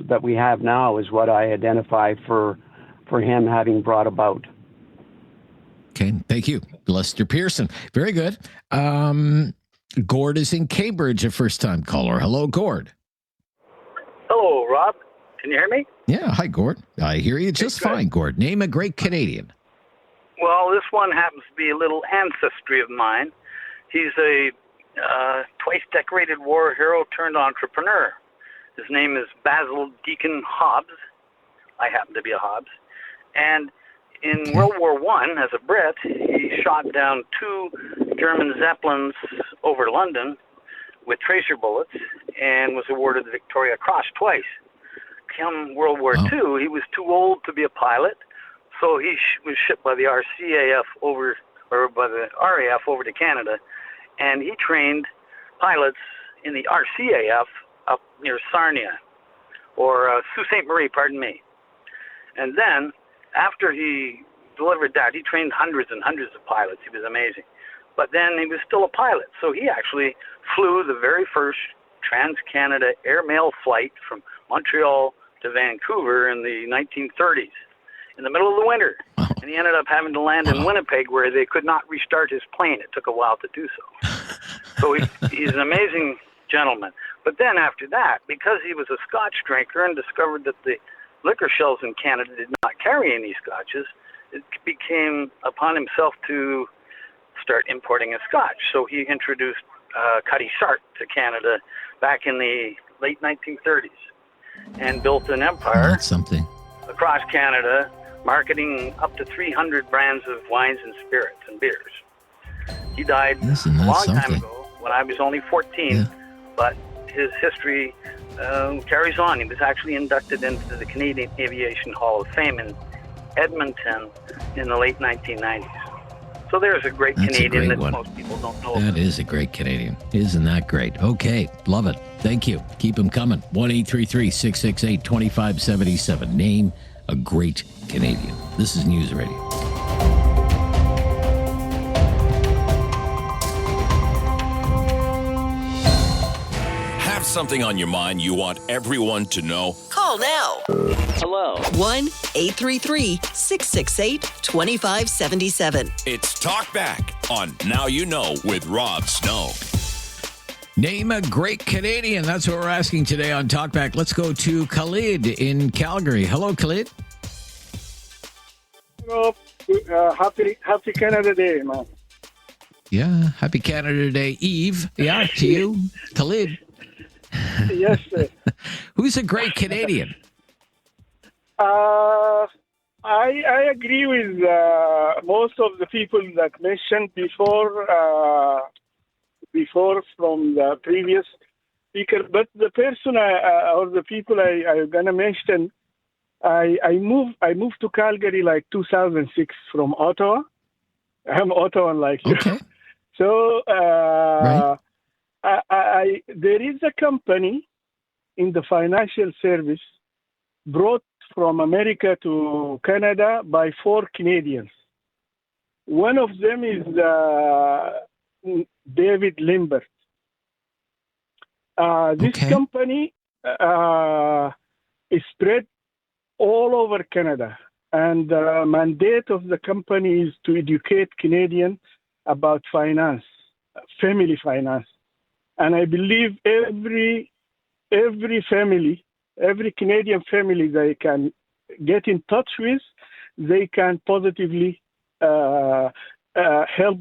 Speaker 22: that we have now is what I identify for him having brought about.
Speaker 2: Okay, thank you, Lester Pearson. Very good. Gord is in Cambridge, a first-time caller. Hello, Gord.
Speaker 5: Hello, Rob. Can you hear me?
Speaker 2: Yeah, hi, Gord. I hear you just fine, Gord. Name a great Canadian.
Speaker 5: Well, this one happens to be a little ancestry of mine. He's a twice decorated war hero turned entrepreneur. His name is Basil Deacon Hobbs. I happen to be a Hobbs. And in World War I, as a Brit, he shot down 2 German Zeppelins over London with tracer bullets and was awarded the Victoria Cross twice. Come World War II, he was too old to be a pilot, so he was shipped by the RAF over to Canada, and he trained pilots in the RCAF up near Sarnia, or Sault Ste. Marie, pardon me. And then, after he delivered that, he trained hundreds and hundreds of pilots. He was amazing. But then he was still a pilot, so he actually flew the very first Trans-Canada airmail flight from Montreal to Vancouver in the 1930s, in the middle of the winter. And he ended up having to land in Winnipeg, where they could not restart his plane. It took a while to do so. So he's an amazing gentleman. But then after that, because he was a Scotch drinker and discovered that the liquor shelves in Canada did not carry any scotches, it became upon himself to start importing a scotch. So he introduced Cutty Sark to Canada back in the late 1930s and built an empire across Canada, marketing up to 300 brands of wines and spirits and beers. He died a long time ago when I was only 14, but his history carries on. He was actually inducted into the Canadian Aviation Hall of Fame in Edmonton in the late 1990s. So there's a great Canadian that most people don't know.
Speaker 2: That is a great Canadian. Isn't that great? Okay, love it. Thank you. Keep them coming. 1-833-668-2577. Name a great Canadian. This is News Radio.
Speaker 3: Something on your mind you want everyone to know?
Speaker 4: Call now.
Speaker 3: Hello.
Speaker 4: 1-833-668-2577.
Speaker 3: It's Talkback on Now You Know with Rob Snow.
Speaker 2: Name a great Canadian. That's what we're asking today on Talkback. Let's go to Khalid in Calgary. Hello, Khalid.
Speaker 7: Hello. Happy Canada Day, man.
Speaker 2: Yeah, happy Canada Day. Eve, yeah, to you, Khalid.
Speaker 7: Yes, sir.
Speaker 2: Who's a great Canadian?
Speaker 7: I agree with most of the people that mentioned before from the previous speaker. But the person or the people I'm gonna mention, I moved to Calgary like 2006 from Ottawa. I'm Ottawan like you.
Speaker 2: Okay.
Speaker 7: So.
Speaker 2: Right.
Speaker 7: There is a company in the financial service brought from America to Canada by 4 Canadians. One of them is David Limbert. This company is spread all over Canada, and the mandate of the company is to educate Canadians about finance, family finance. And I believe every family, every Canadian family they can get in touch with, they can positively help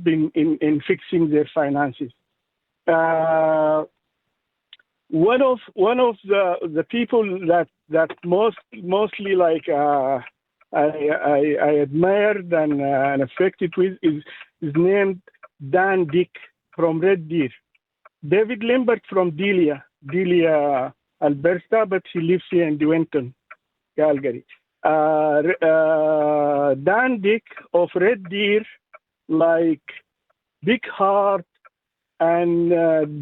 Speaker 7: in fixing their finances. One of the people that mostly like I admired and affected with is named Dan Dick from Red Deer. David Limbert from Delia, Alberta, but he lives here in Duenton, Calgary. Dan Dick of Red Deer, like big heart, And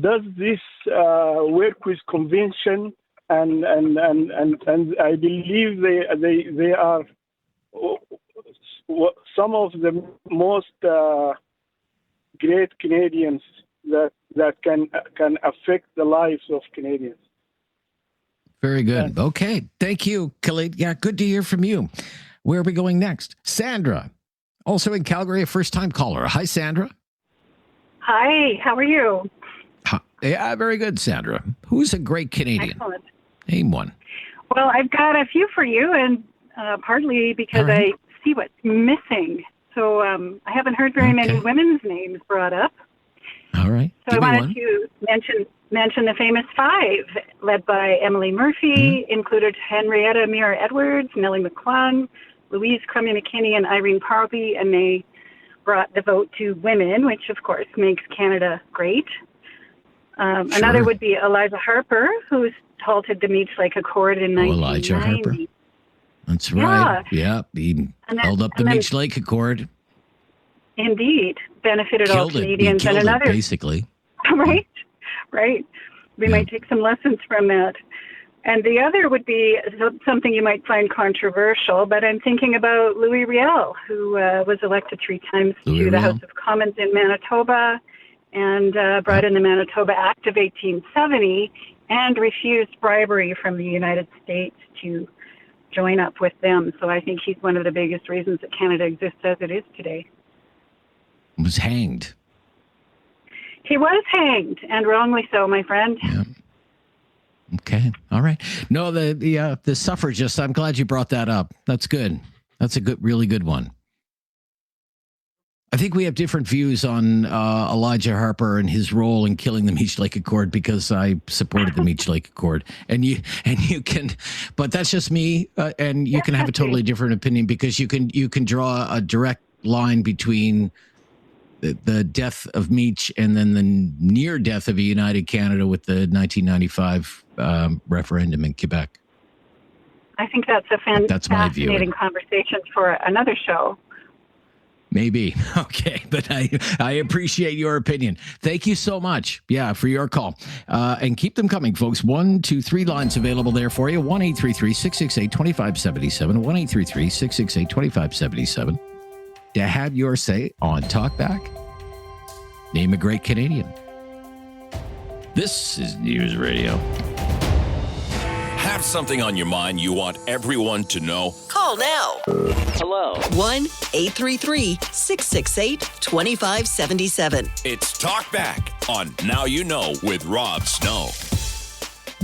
Speaker 7: does this work with convention? And I believe they are some of the most great Canadians that can affect the lives of Canadians.
Speaker 2: Very good. Okay. Thank you, Khalid. Yeah, good to hear from you. Where are we going next? Sandra, also in Calgary, a first-time caller. Hi, Sandra.
Speaker 6: Hi, how are you?
Speaker 2: Yeah, very good, Sandra. Who's a great Canadian?
Speaker 6: Excellent.
Speaker 2: Name one.
Speaker 6: Well, I've got a few for you, and partly because I see what's missing. So I haven't heard very many women's names brought up.
Speaker 2: All right.
Speaker 6: So I wanted to mention the famous five, led by Emily Murphy, included Henrietta Mira Edwards, Nellie McClung, Louise Crummy McKinney, and Irene Parby, and they brought the vote to women, which of course makes Canada great. Another would be Eliza Harper, who's halted the Meech Lake Accord in 1990.
Speaker 2: Elijah Harper. That's right. Yeah, he held up the Meech Lake Accord.
Speaker 6: Indeed, benefited all Canadians.
Speaker 2: He killed it, basically.
Speaker 6: Right. We might take some lessons from that. And the other would be something you might find controversial, but I'm thinking about Louis Riel, who was elected 3 times to the House of Commons in Manitoba and brought in the Manitoba Act of 1870 and refused bribery from the United States to join up with them. So I think he's one of the biggest reasons that Canada exists as it is today.
Speaker 2: Was hanged.
Speaker 6: He was hanged, and wrongly so, my friend.
Speaker 2: Yeah. Okay. All right. No, the suffragists, I'm glad you brought that up. That's good. That's a really good one. I think we have different views on Elijah Harper and his role in killing the Meech Lake Accord because I supported the Meech Lake Accord, and you can, but that's just me, and you can have a totally different opinion because you can draw a direct line between the death of Meech and then the near death of a united Canada with the 1995 referendum in Quebec.
Speaker 6: I think that's a fascinating conversation for another show.
Speaker 2: Maybe. Okay. But I appreciate your opinion. Thank you so much. Yeah, for your call. And keep them coming, folks. 1, 2, 3 lines available there for you. 1-833-668-2577. 1-833-668-2577. To have your say on Talkback. Name a great Canadian. This is News Radio.
Speaker 3: Have something on your mind you want everyone to know?
Speaker 4: Call now. Hello. 1-833-668-2577.
Speaker 3: It's Talkback on Now You Know with Rob Snow.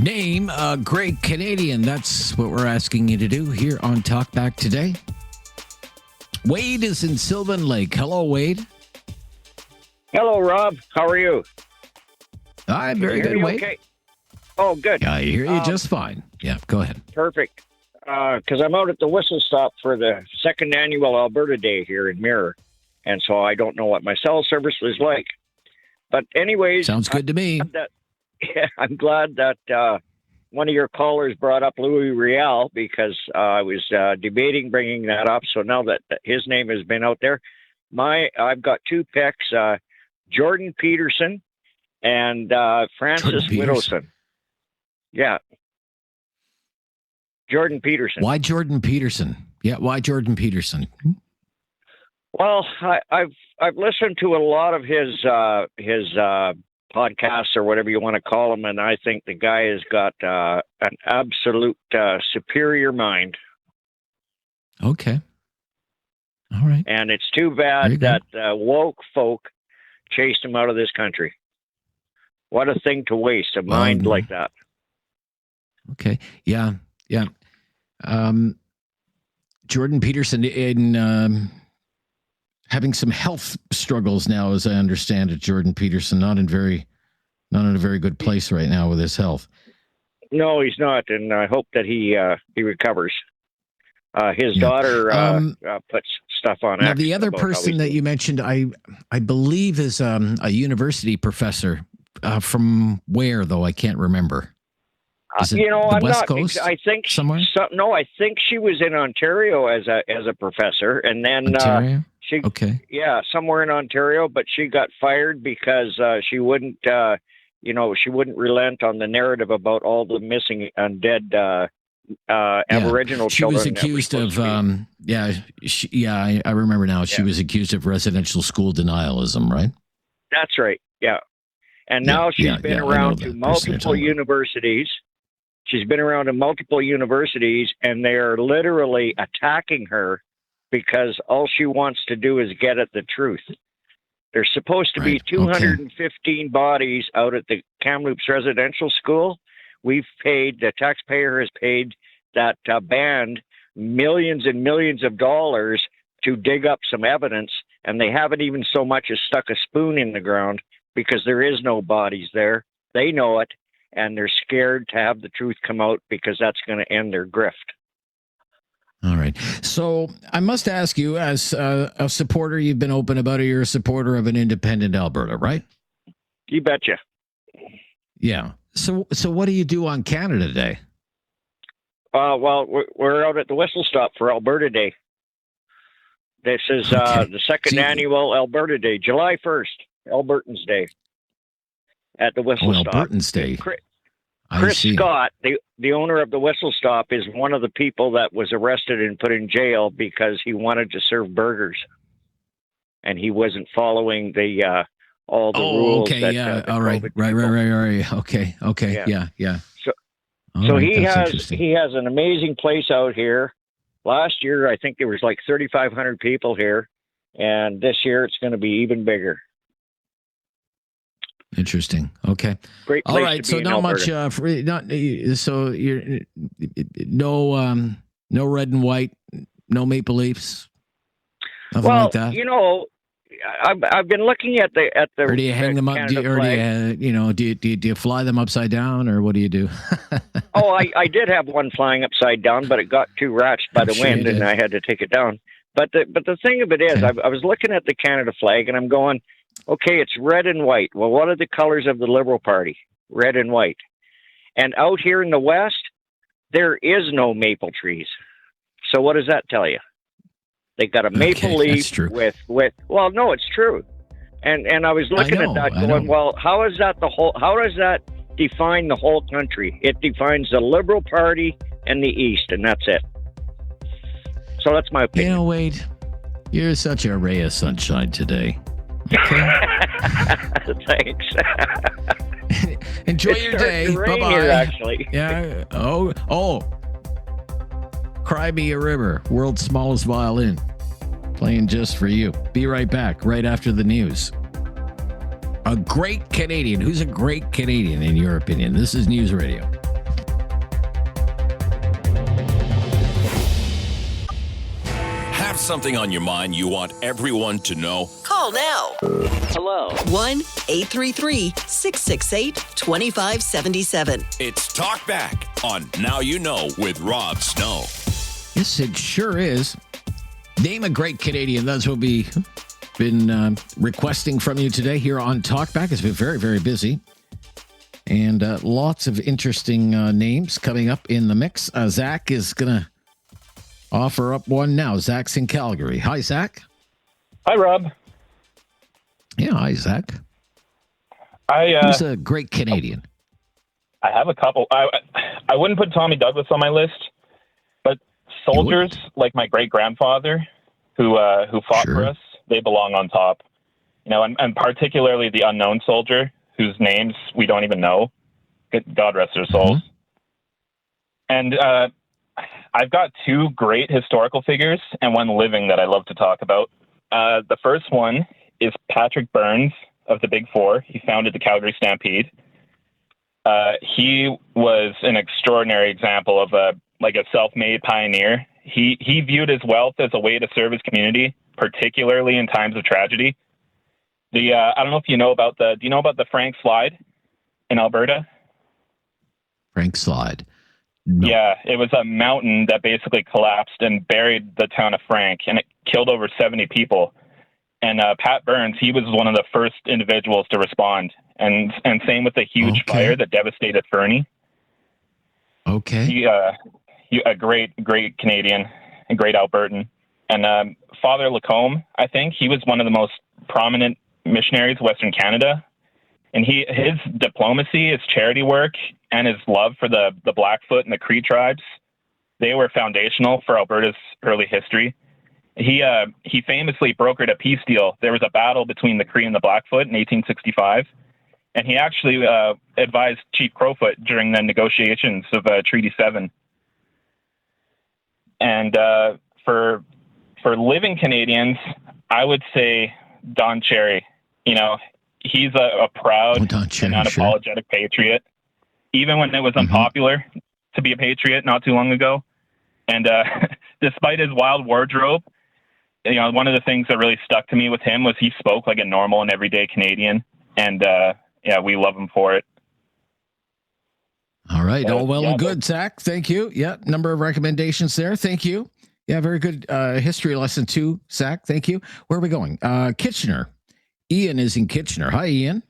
Speaker 2: Name a great Canadian. That's what we're asking you to do here on Talkback today. Wade is in Sylvan Lake. Hello, Wade.
Speaker 8: Hello, Rob. How are you?
Speaker 2: I'm very good, Wade.
Speaker 8: Okay. Oh, good.
Speaker 2: I hear you just fine. Yeah, go ahead.
Speaker 8: Perfect. Because I'm out at the Whistle Stop for the 2nd annual Alberta Day here in Mirror, and so I don't know what my cell service was like. But anyways...
Speaker 2: Sounds good to me.
Speaker 8: I'm glad that one of your callers brought up Louis Riel because I was debating bringing that up. So now that his name has been out there, I've got 2 picks, Jordan Peterson and Francis Widdowson. Yeah. Jordan Peterson.
Speaker 2: Why Jordan Peterson? Yeah, why Jordan Peterson?
Speaker 8: Well, I've listened to a lot of his podcasts or whatever you want to call them, and I think the guy has got an absolute superior mind.
Speaker 2: Okay. All right.
Speaker 8: And it's too bad that woke folk chased him out of this country. What a thing to waste, a mind like that.
Speaker 2: Okay. Yeah. Jordan Peterson in having some health struggles now, as I understand it. Jordan Peterson not in a very good place right now with his health.
Speaker 8: No, he's not, and I hope that he recovers. His daughter puts stuff on.
Speaker 2: Now, the other person that you mentioned, I believe, is a university professor. From where, though? I can't remember. Is it
Speaker 8: I'm
Speaker 2: West
Speaker 8: not.
Speaker 2: Coast?
Speaker 8: I think
Speaker 2: somewhere.
Speaker 8: No, I think she was in Ontario as a professor, and then Yeah, somewhere in Ontario, but she got fired because she wouldn't, she wouldn't relent on the narrative about all the missing and dead Aboriginal
Speaker 2: she
Speaker 8: children.
Speaker 2: Was accused of, I remember now. She was accused of residential school denialism, right?
Speaker 8: That's right. Yeah. And now she's been around to multiple universities. She's been around to multiple universities, and they are literally attacking her because all she wants to do is get at the truth. There's supposed to be 215 bodies out at the Kamloops Residential School. The taxpayer has paid that band millions and millions of dollars to dig up some evidence, and they haven't even so much as stuck a spoon in the ground because there is no bodies there. They know it, and they're scared to have the truth come out because that's going to end their grift.
Speaker 2: All right. So I must ask you, as a supporter, you've been open about it, you're a supporter of an independent Alberta, right?
Speaker 8: You betcha.
Speaker 2: Yeah. So what do you do on Canada Day?
Speaker 8: Well, we're out at the Whistle Stop for Alberta Day. This is the second annual Alberta Day, July 1st, Albertans Day, at the Whistle Stop.
Speaker 2: Albertans Day.
Speaker 8: Chris Scott, the owner of the Whistle Stop, is one of the people that was arrested and put in jail because he wanted to serve burgers, and he wasn't following the all the rules.
Speaker 2: Okay, all right, right. Okay, yeah.
Speaker 8: So he has an amazing place out here. Last year, I think there was like 3,500 people here, and this year it's going to be even bigger.
Speaker 2: Interesting. Okay.
Speaker 8: Great place.
Speaker 2: All right. So not much. So you're no red and white, no maple leafs. Nothing like that.
Speaker 8: I've been looking at the.
Speaker 2: Or do you hang them up? Do you fly them upside down, or what do you do?
Speaker 8: I did have one flying upside down, but it got too ratched by the wind, and I had to take it down. But the thing of it is, I was looking at the Canada flag, and I'm going, okay, it's red and white. Well, what are the colors of the Liberal Party? Red and white. And out here in the West, there is no maple trees. So what does that tell you? They got a maple leaf with. Well, no, it's true. And I was looking at that, going, well, how is that how does that define the whole country? It defines the Liberal Party and the East, and that's it. So that's my opinion.
Speaker 2: Wade, you're such a ray of sunshine today. Okay.
Speaker 8: Thanks.
Speaker 2: Enjoy your day. Bye-bye.
Speaker 8: Here, actually.
Speaker 2: Yeah. Oh. Cry Me a River, world's smallest violin. Playing just for you. Be right back, right after the news. A great Canadian. Who's a great Canadian, in your opinion? This is News Radio.
Speaker 3: Have something on your mind you want everyone to know?
Speaker 4: Call now.
Speaker 3: Hello.
Speaker 4: 1-833-668-2577.
Speaker 3: It's Talkback on Now You Know with Rob Snow.
Speaker 2: Yes, it sure is. Name a great Canadian. That's what we've been requesting from you today here on Talkback. It's been very, very busy. And lots of interesting names coming up in the mix. Zach is going to offer up one now. Zach's in Calgary. Hi, Zach.
Speaker 9: Hi, Rob.
Speaker 2: Yeah, hi, Zach. Who's a great Canadian?
Speaker 9: I have a couple. I wouldn't put Tommy Douglas on my list, but soldiers like my great-grandfather who fought for us, they belong on top. And particularly the unknown soldier whose names we don't even know. God rest their souls. And I've got two great historical figures and one living that I love to talk about. The first one is Patrick Burns of the Big Four. He founded the Calgary Stampede. He was an extraordinary example of a self-made pioneer. He viewed his wealth as a way to serve his community, particularly in times of tragedy. I don't know if you know about do you know about the Frank Slide in Alberta?
Speaker 2: Frank Slide. No.
Speaker 9: Yeah, it was a mountain that basically collapsed and buried the town of Frank, and it killed over 70 people. And Pat Burns, he was one of the first individuals to respond. And same with the huge fire that devastated Fernie.
Speaker 2: Okay.
Speaker 9: He a great Canadian, a great Albertan. And Father Lacombe, I think, he was one of the most prominent missionaries of Western Canada. And his diplomacy, his charity work, and his love for the Blackfoot and the Cree tribes, they were foundational for Alberta's early history. He famously brokered a peace deal. There was a battle between the Cree and the Blackfoot in 1865, and he actually advised Chief Crowfoot during the negotiations of Treaty 7. And for living Canadians, I would say Don Cherry. You know, he's a proud and unapologetic patriot, even when it was unpopular to be a patriot not too long ago. And despite his wild wardrobe, you know, one of the things that really stuck to me with him was he spoke like a normal and everyday Canadian. And we love him for it.
Speaker 2: All right. All well and good, Zach. Thank you. Yeah. Number of recommendations there. Thank you. Yeah. Very good. History lesson 2, Zach. Thank you. Where are we going? Kitchener. Ian is in Kitchener. Hi, Ian.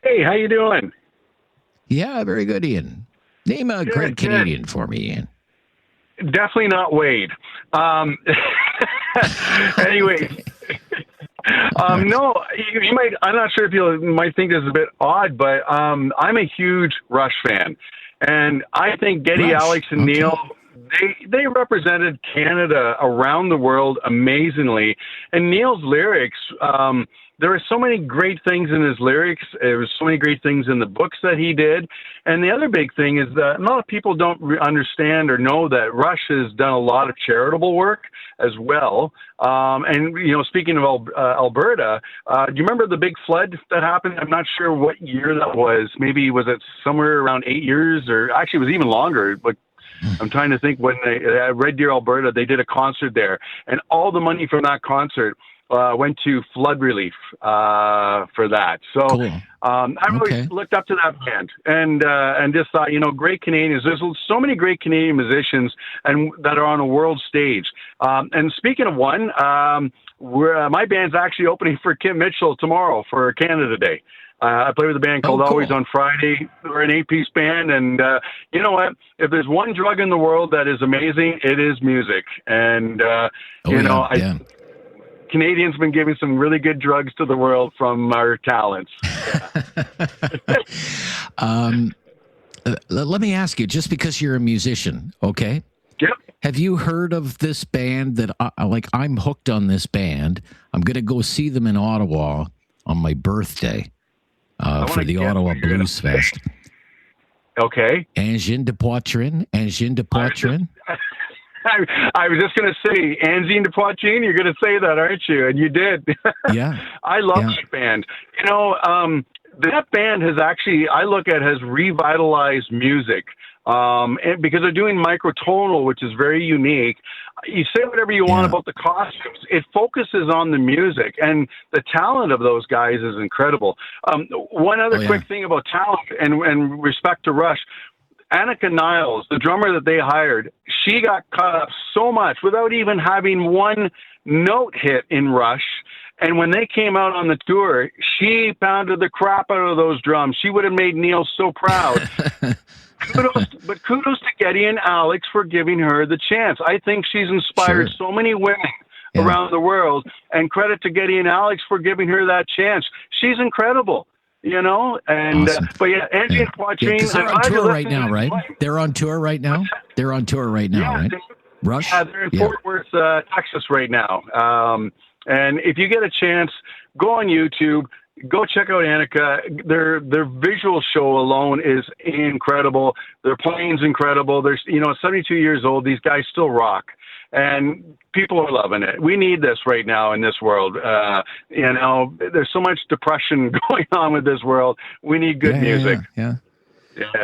Speaker 10: Hey, how you doing?
Speaker 2: Yeah, very good, Ian. Name a great Canadian for me, Ian.
Speaker 10: Definitely not Wade. Anyway, no, you might. I'm not sure if you might think this is a bit odd, but I'm a huge Rush fan, and I think Geddy, Alex, and Neil. They represented Canada around the world amazingly. And Neil's lyrics, there are so many great things in his lyrics. There was so many great things in the books that he did. And the other big thing is that a lot of people don't understand or know that Rush has done a lot of charitable work as well. And, you know, speaking of Alberta, do you remember the big flood that happened? I'm not sure what year that was. Maybe was it somewhere around 8 years, or actually it was even longer, but I'm trying to think when Red Deer, Alberta, they did a concert there, and all the money from that concert went to flood relief for that. So cool. I really looked up to that band and just thought, you know, great Canadians. There's so many great Canadian musicians and that are on a world stage. And speaking of one, my band's actually opening for Kim Mitchell tomorrow for Canada Day. I play with a band called Always on Friday. We're an 8-piece band, and you know what? If there's one drug in the world that is amazing, it is music. And Canadians been giving some really good drugs to the world from our talents.
Speaker 2: Let me ask you, just because you're a musician, okay?
Speaker 10: Yep.
Speaker 2: Have you heard of this band that I'm hooked on this band? I'm going to go see them in Ottawa on my birthday. For the Ottawa Blues Fest.
Speaker 10: Okay.
Speaker 2: Engine de Poitrine.
Speaker 10: I was just going to say, Engine de Poitrine, you're going to say that, aren't you? And you did.
Speaker 2: Yeah.
Speaker 10: I love that band. You know, that band has actually, I look at, has revitalized music. And because they're doing microtonal, which is very unique. You say whatever you want about the costumes. It focuses on the music, and the talent of those guys is incredible. One other quick thing about talent and respect to Rush. Annika Niles, the drummer that they hired, she got caught up so much without even having one note hit in Rush. And when they came out on the tour, she pounded the crap out of those drums. She would have made Neil so proud. Kudos to Geddy and Alex for giving her the chance. I think she's inspired so many women around the world, and credit to Geddy and Alex for giving her that chance. She's incredible, you know. And but Angie and Poitrine,
Speaker 2: they're on tour right now, right? They're on tour right now. They're on tour right now, right? Rush.
Speaker 10: Yeah, they're in Fort Worth, Texas, right now. And if you get a chance, go on YouTube. Go check out Annika. Their visual show alone is incredible. Their playing's incredible. They're 72 years old. These guys still rock, and people are loving it. We need this right now in this world. There's so much depression going on with this world. We need good music.
Speaker 2: Yeah.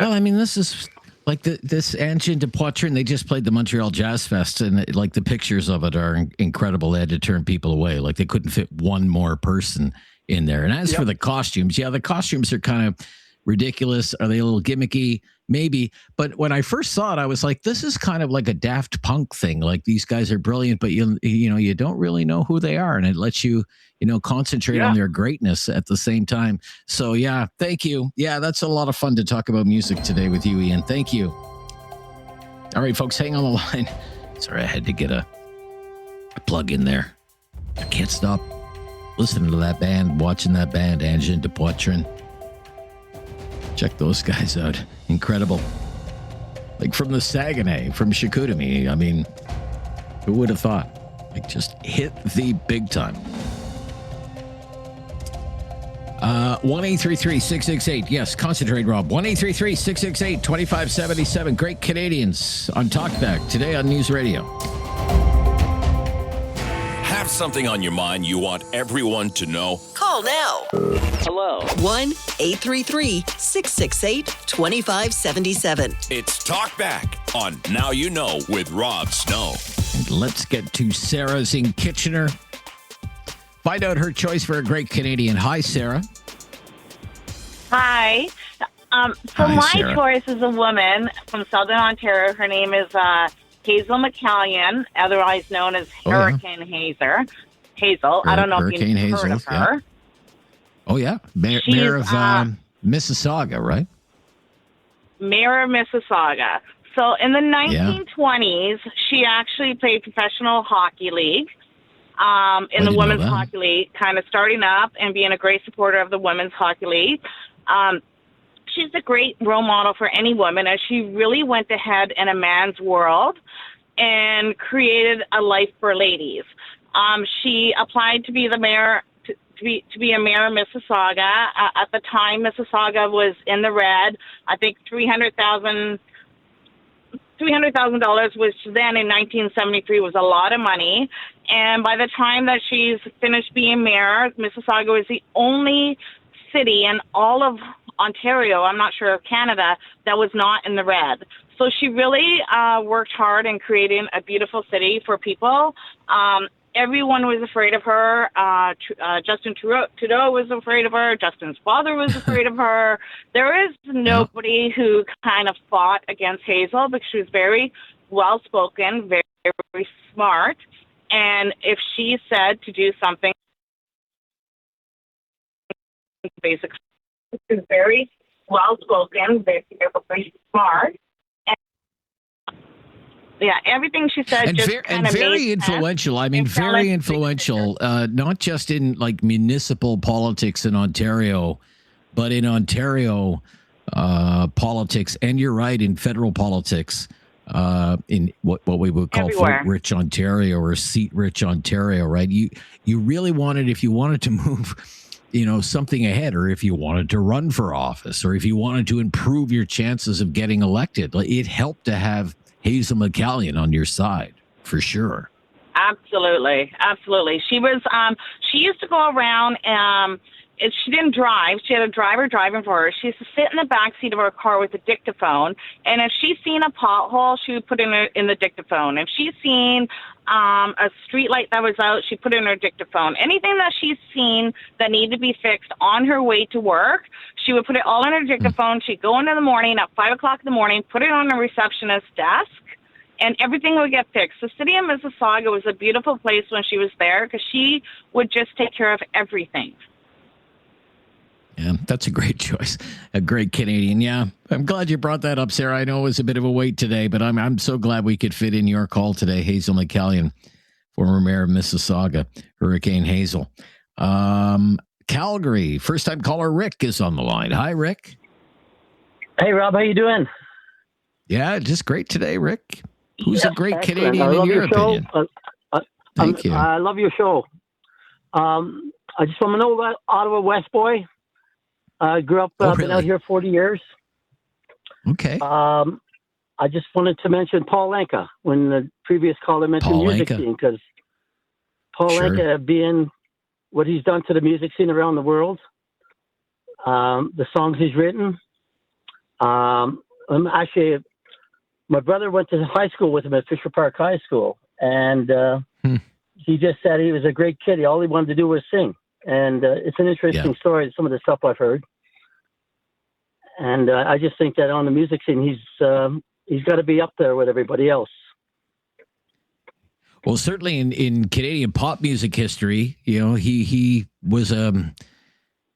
Speaker 2: Well, I mean, this is like this Engine de Poitrine. They just played the Montreal Jazz Fest, and like the pictures of it are incredible. They had to turn people away. Like they couldn't fit one more person in there. And as for the costumes, the costumes are kind of ridiculous. Are they a little gimmicky? Maybe. But when I first saw it, I was like, this is kind of like a Daft Punk thing. Like these guys are brilliant, but you don't really know who they are. And it lets you, concentrate on their greatness at the same time. So yeah, thank you. Yeah, that's a lot of fun to talk about music today with you, Ian. Thank you. All right, folks, hang on the line. Sorry, I had to get a I plug in there. I can't stop listening to that band, watching that band, Angin de Poitrin. Check those guys out. Incredible. Like from the Saguenay, from Chicoutimi. I mean, who would have thought? Like just hit the big time. 1-833-668. Yes, concentrate, Rob. 1-833-668-2577. Great Canadians on Talkback today on News Radio.
Speaker 3: Have something on your mind you want everyone to know?
Speaker 4: Call now.
Speaker 3: Hello.
Speaker 4: 1-833-668-2577.
Speaker 3: It's Talkback on Now You Know with Rob Snow.
Speaker 2: And let's get to Sarah's in Kitchener. Find out her choice for a great Canadian. Hi, Sarah.
Speaker 11: Hi. So
Speaker 2: Hi,
Speaker 11: my
Speaker 2: Sarah.
Speaker 11: choice is a woman from Southern Ontario. Her name is Hazel McCallion, otherwise known as Hurricane Hazel. I don't know
Speaker 2: Hurricane
Speaker 11: if you've
Speaker 2: Hazel,
Speaker 11: heard of her.
Speaker 2: yeah. Oh, yeah. Mayor of Mississauga, right?
Speaker 11: Mayor of Mississauga. So in the 1920s, she actually played professional hockey league. In the Women's Hockey League, kind of starting up and being a great supporter of the Women's Hockey League. She's a great role model for any woman, as she really went ahead in a man's world and created a life for ladies. She applied to be the mayor, to be a mayor of Mississauga. At the time, Mississauga was in the red. I think $300,000, which then in 1973 was a lot of money. And by the time that she's finished being mayor, Mississauga was the only city in all of Ontario, I'm not sure of Canada, that was not in the red. So she really worked hard in creating a beautiful city for people. Everyone was afraid of her. Justin Trudeau was afraid of her. Justin's father was afraid of her. There is nobody who kind of fought against Hazel because she was very well-spoken, very, very smart. And if she said to do something, basically, she was very well-spoken, very, very smart. Yeah, everything she said
Speaker 2: and
Speaker 11: just
Speaker 2: and very influential. I mean, very influential, not just in like municipal politics in Ontario, but in Ontario politics. And you're right, in federal politics, in what we would call vote-rich Ontario or seat-rich Ontario, right? You really wanted, if you wanted to move, something ahead, or if you wanted to run for office, or if you wanted to improve your chances of getting elected, it helped to have Hazel McCallion on your side, for sure.
Speaker 11: Absolutely. She was. She used to go around. She didn't drive. She had a driver driving for her. She used to sit in the back seat of her car with a dictaphone, and if she's seen a pothole, she would put it in the dictaphone. If she's seen a street light that was out, she put it in her dictaphone. Anything that she's seen that needed to be fixed on her way to work, she would put it all in her dictaphone. She'd go into the morning at 5 o'clock in the morning, put it on the receptionist's desk, and everything would get fixed. The city of Mississauga was a beautiful place when she was there because she would just take care of everything.
Speaker 2: Yeah, that's a great choice. A great Canadian. Yeah, I'm glad you brought that up, Sarah. I know it was a bit of a wait today, but I'm so glad we could fit in your call today. Hazel McCallion, former mayor of Mississauga, Hurricane Hazel. Calgary, first-time caller Rick is on the line. Hi, Rick.
Speaker 12: Hey, Rob. How you doing?
Speaker 2: Yeah, just great today, Rick. Who's a great
Speaker 12: Excellent.
Speaker 2: Canadian in your opinion?
Speaker 12: Thank you. I love your show. I just want to know about Ottawa West Boy. I grew up, been out here 40 years.
Speaker 2: Okay.
Speaker 12: I just wanted to mention Paul Anka when the previous caller mentioned music scene, because Paul Anka being what he's done to the music scene around the world, the songs he's written. Actually, my brother went to high school with him at Fisher Park High School, and he just said he was a great kid. All he wanted to do was sing. And it's an interesting story, some of the stuff I've heard. And I just think that on the music scene, he's got to be up there with everybody else.
Speaker 2: Well, certainly in Canadian pop music history, he was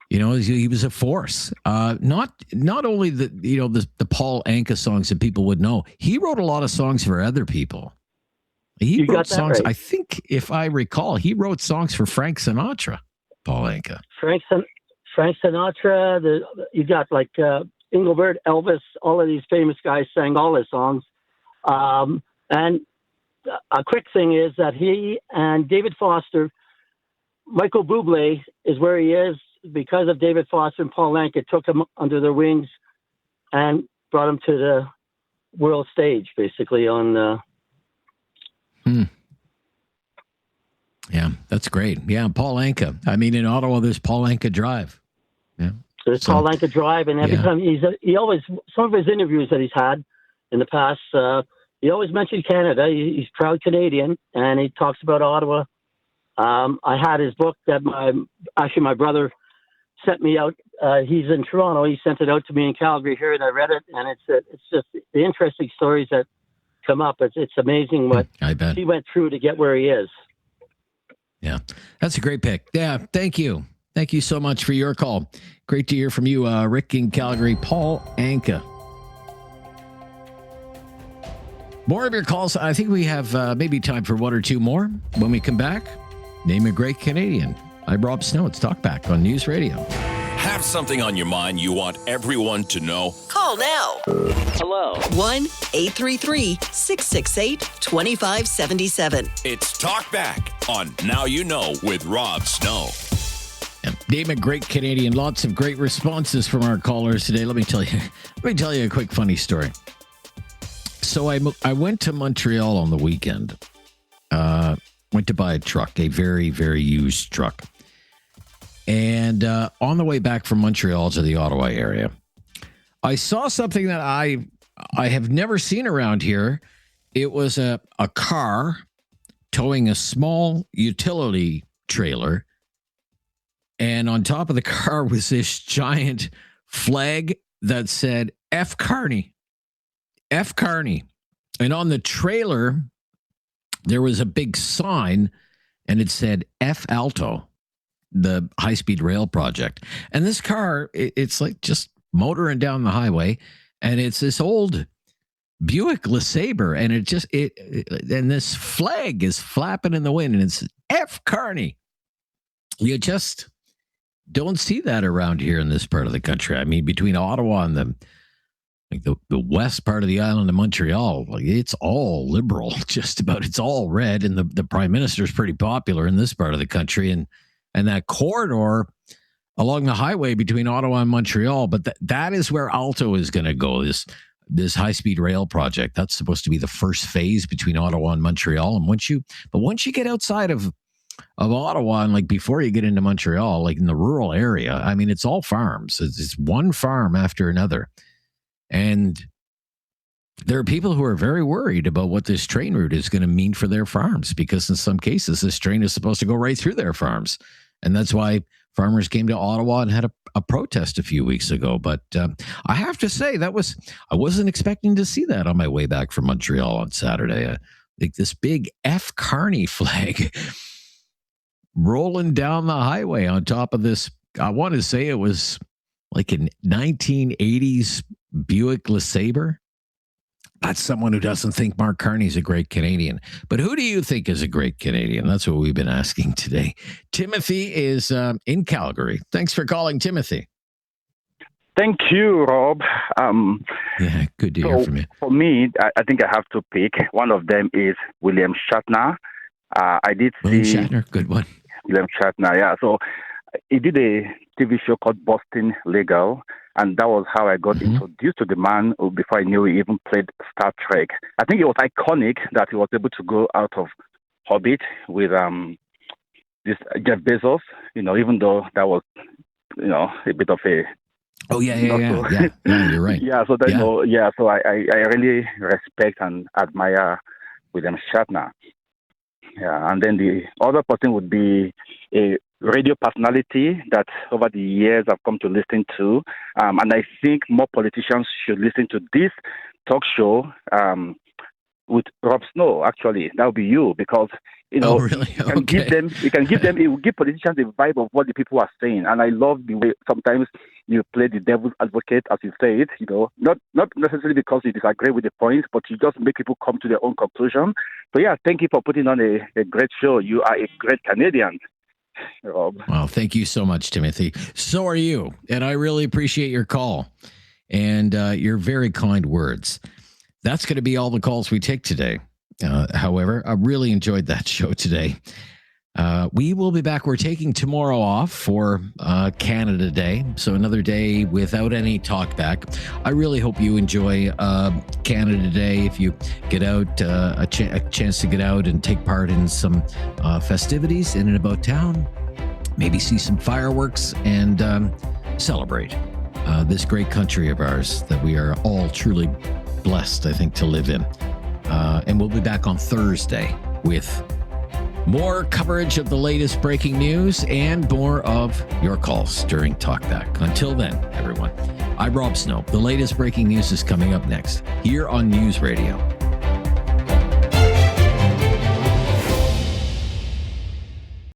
Speaker 2: he was a force. Not only the Paul Anka songs that people would know. He wrote a lot of songs for other people. He
Speaker 12: You
Speaker 2: wrote
Speaker 12: got that
Speaker 2: songs.
Speaker 12: right.
Speaker 2: I think, if I recall, he wrote songs for Frank Sinatra, Paul Anka.
Speaker 12: Frank Sinatra. You got like Engelbert, Elvis. All of these famous guys sang all his songs. And a quick thing is that he and David Foster, Michael Bublé is where he is because of David Foster and Paul Anka took him under their wings and brought him to the world stage, basically on.
Speaker 2: Yeah, that's great. Yeah, Paul Anka. I mean, in Ottawa, there's Paul Anka Drive. Yeah,
Speaker 12: there's Paul Anka Drive, and every time he always, some of his interviews that he's had in the past, he always mentioned Canada. He's proud Canadian, and he talks about Ottawa. I had his book that my brother sent me out. He's in Toronto. He sent it out to me in Calgary here, and I read it, and it's just the interesting stories that come up. It's amazing what he went through to get where he is.
Speaker 2: Yeah, that's a great pick. Yeah, thank you. Thank you so much for your call. Great to hear from you, Rick in Calgary. Paul Anka. More of your calls. I think we have maybe time for one or two more. When we come back, name a great Canadian. I'm Rob Snow. It's Talkback on News Radio.
Speaker 3: Have something on your mind you want everyone to know?
Speaker 4: Call now.
Speaker 3: Hello.
Speaker 4: 1-833-668-2577.
Speaker 3: It's Talkback on Now You Know with Rob Snow.
Speaker 2: Name a great Canadian. Lots of great responses from our callers today. Let me tell you a quick funny story. So I went to Montreal on the weekend. Went to buy a truck, a very, very used truck. And on the way back from Montreal to the Ottawa area, I saw something that I have never seen around here. It was a car towing a small utility trailer. And on top of the car was this giant flag that said F. Carney. F. Carney. And on the trailer, there was a big sign, and it said F. Alto, the high-speed rail project. And this car, it's like just motoring down the highway, and it's this old Buick LeSabre, and and this flag is flapping in the wind, and it's F. Carney. You just don't see that around here in this part of the country. I mean, between Ottawa and the west part of the island of Montreal, like it's all liberal, just about. It's all red, and the prime minister is pretty popular in this part of the country, and that corridor along the highway between Ottawa and Montreal. But that is where Alto is going to go. This high-speed rail project, that's supposed to be the first phase between Ottawa and Montreal. And once you get outside of Ottawa, and like before you get into Montreal, like in the rural area, I mean, it's all farms. It's one farm after another. And there are people who are very worried about what this train route is going to mean for their farms, because in some cases, this train is supposed to go right through their farms. And that's why farmers came to Ottawa and had a protest a few weeks ago. But I have to say, I wasn't expecting to see that on my way back from Montreal on Saturday. Like this big F. Carney flag rolling down the highway on top of this. I want to say it was like a 1980s Buick LeSabre. That's someone who doesn't think Mark Carney's a great Canadian. But who do you think is a great Canadian? That's what we've been asking today. Timothy is in Calgary. Thanks for calling, Timothy.
Speaker 13: Thank you, Rob.
Speaker 2: Yeah, good to hear from you.
Speaker 13: For me, I think I have to pick. One of them is William Shatner. I did see...
Speaker 2: William Shatner, good one.
Speaker 13: William Shatner, yeah. So he did a TV show called Boston Legal, and that was how I got introduced to the man before I knew he even played Star Trek. I think it was iconic that he was able to go out of orbit with this Jeff Bezos, even though that was, a bit of a...
Speaker 2: Oh, yeah, you're right.
Speaker 13: Yeah, so so I really respect and admire William Shatner. Yeah, and then the other person would be a radio personality that over the years I've come to listen to. And I think more politicians should listen to this talk show. with Rob Snow. Actually, that would be you, because you know
Speaker 2: really?
Speaker 13: you can give them, it will give politicians the vibe of what the people are saying. And I love the way sometimes you play the devil's advocate, as you say it. You know, not necessarily because you disagree with the points, but you just make people come to their own conclusion. So yeah, thank you for putting on a great show. You are a great Canadian, Rob.
Speaker 2: Well, thank you so much, Timothy. So are you, and I really appreciate your call and your very kind words. That's going to be all the calls we take today. However, I really enjoyed that show today. We will be back. We're taking tomorrow off for Canada Day. So another day without any talkback. I really hope you enjoy Canada Day. If you get out, a chance to get out and take part in some festivities in and about town, maybe see some fireworks and celebrate this great country of ours that we are all truly blessed, I think, to live in. And we'll be back on Thursday with more coverage of the latest breaking news and more of your calls during Talkback. Until then, everyone, I'm Rob Snow. The latest breaking news is coming up next here on News Radio.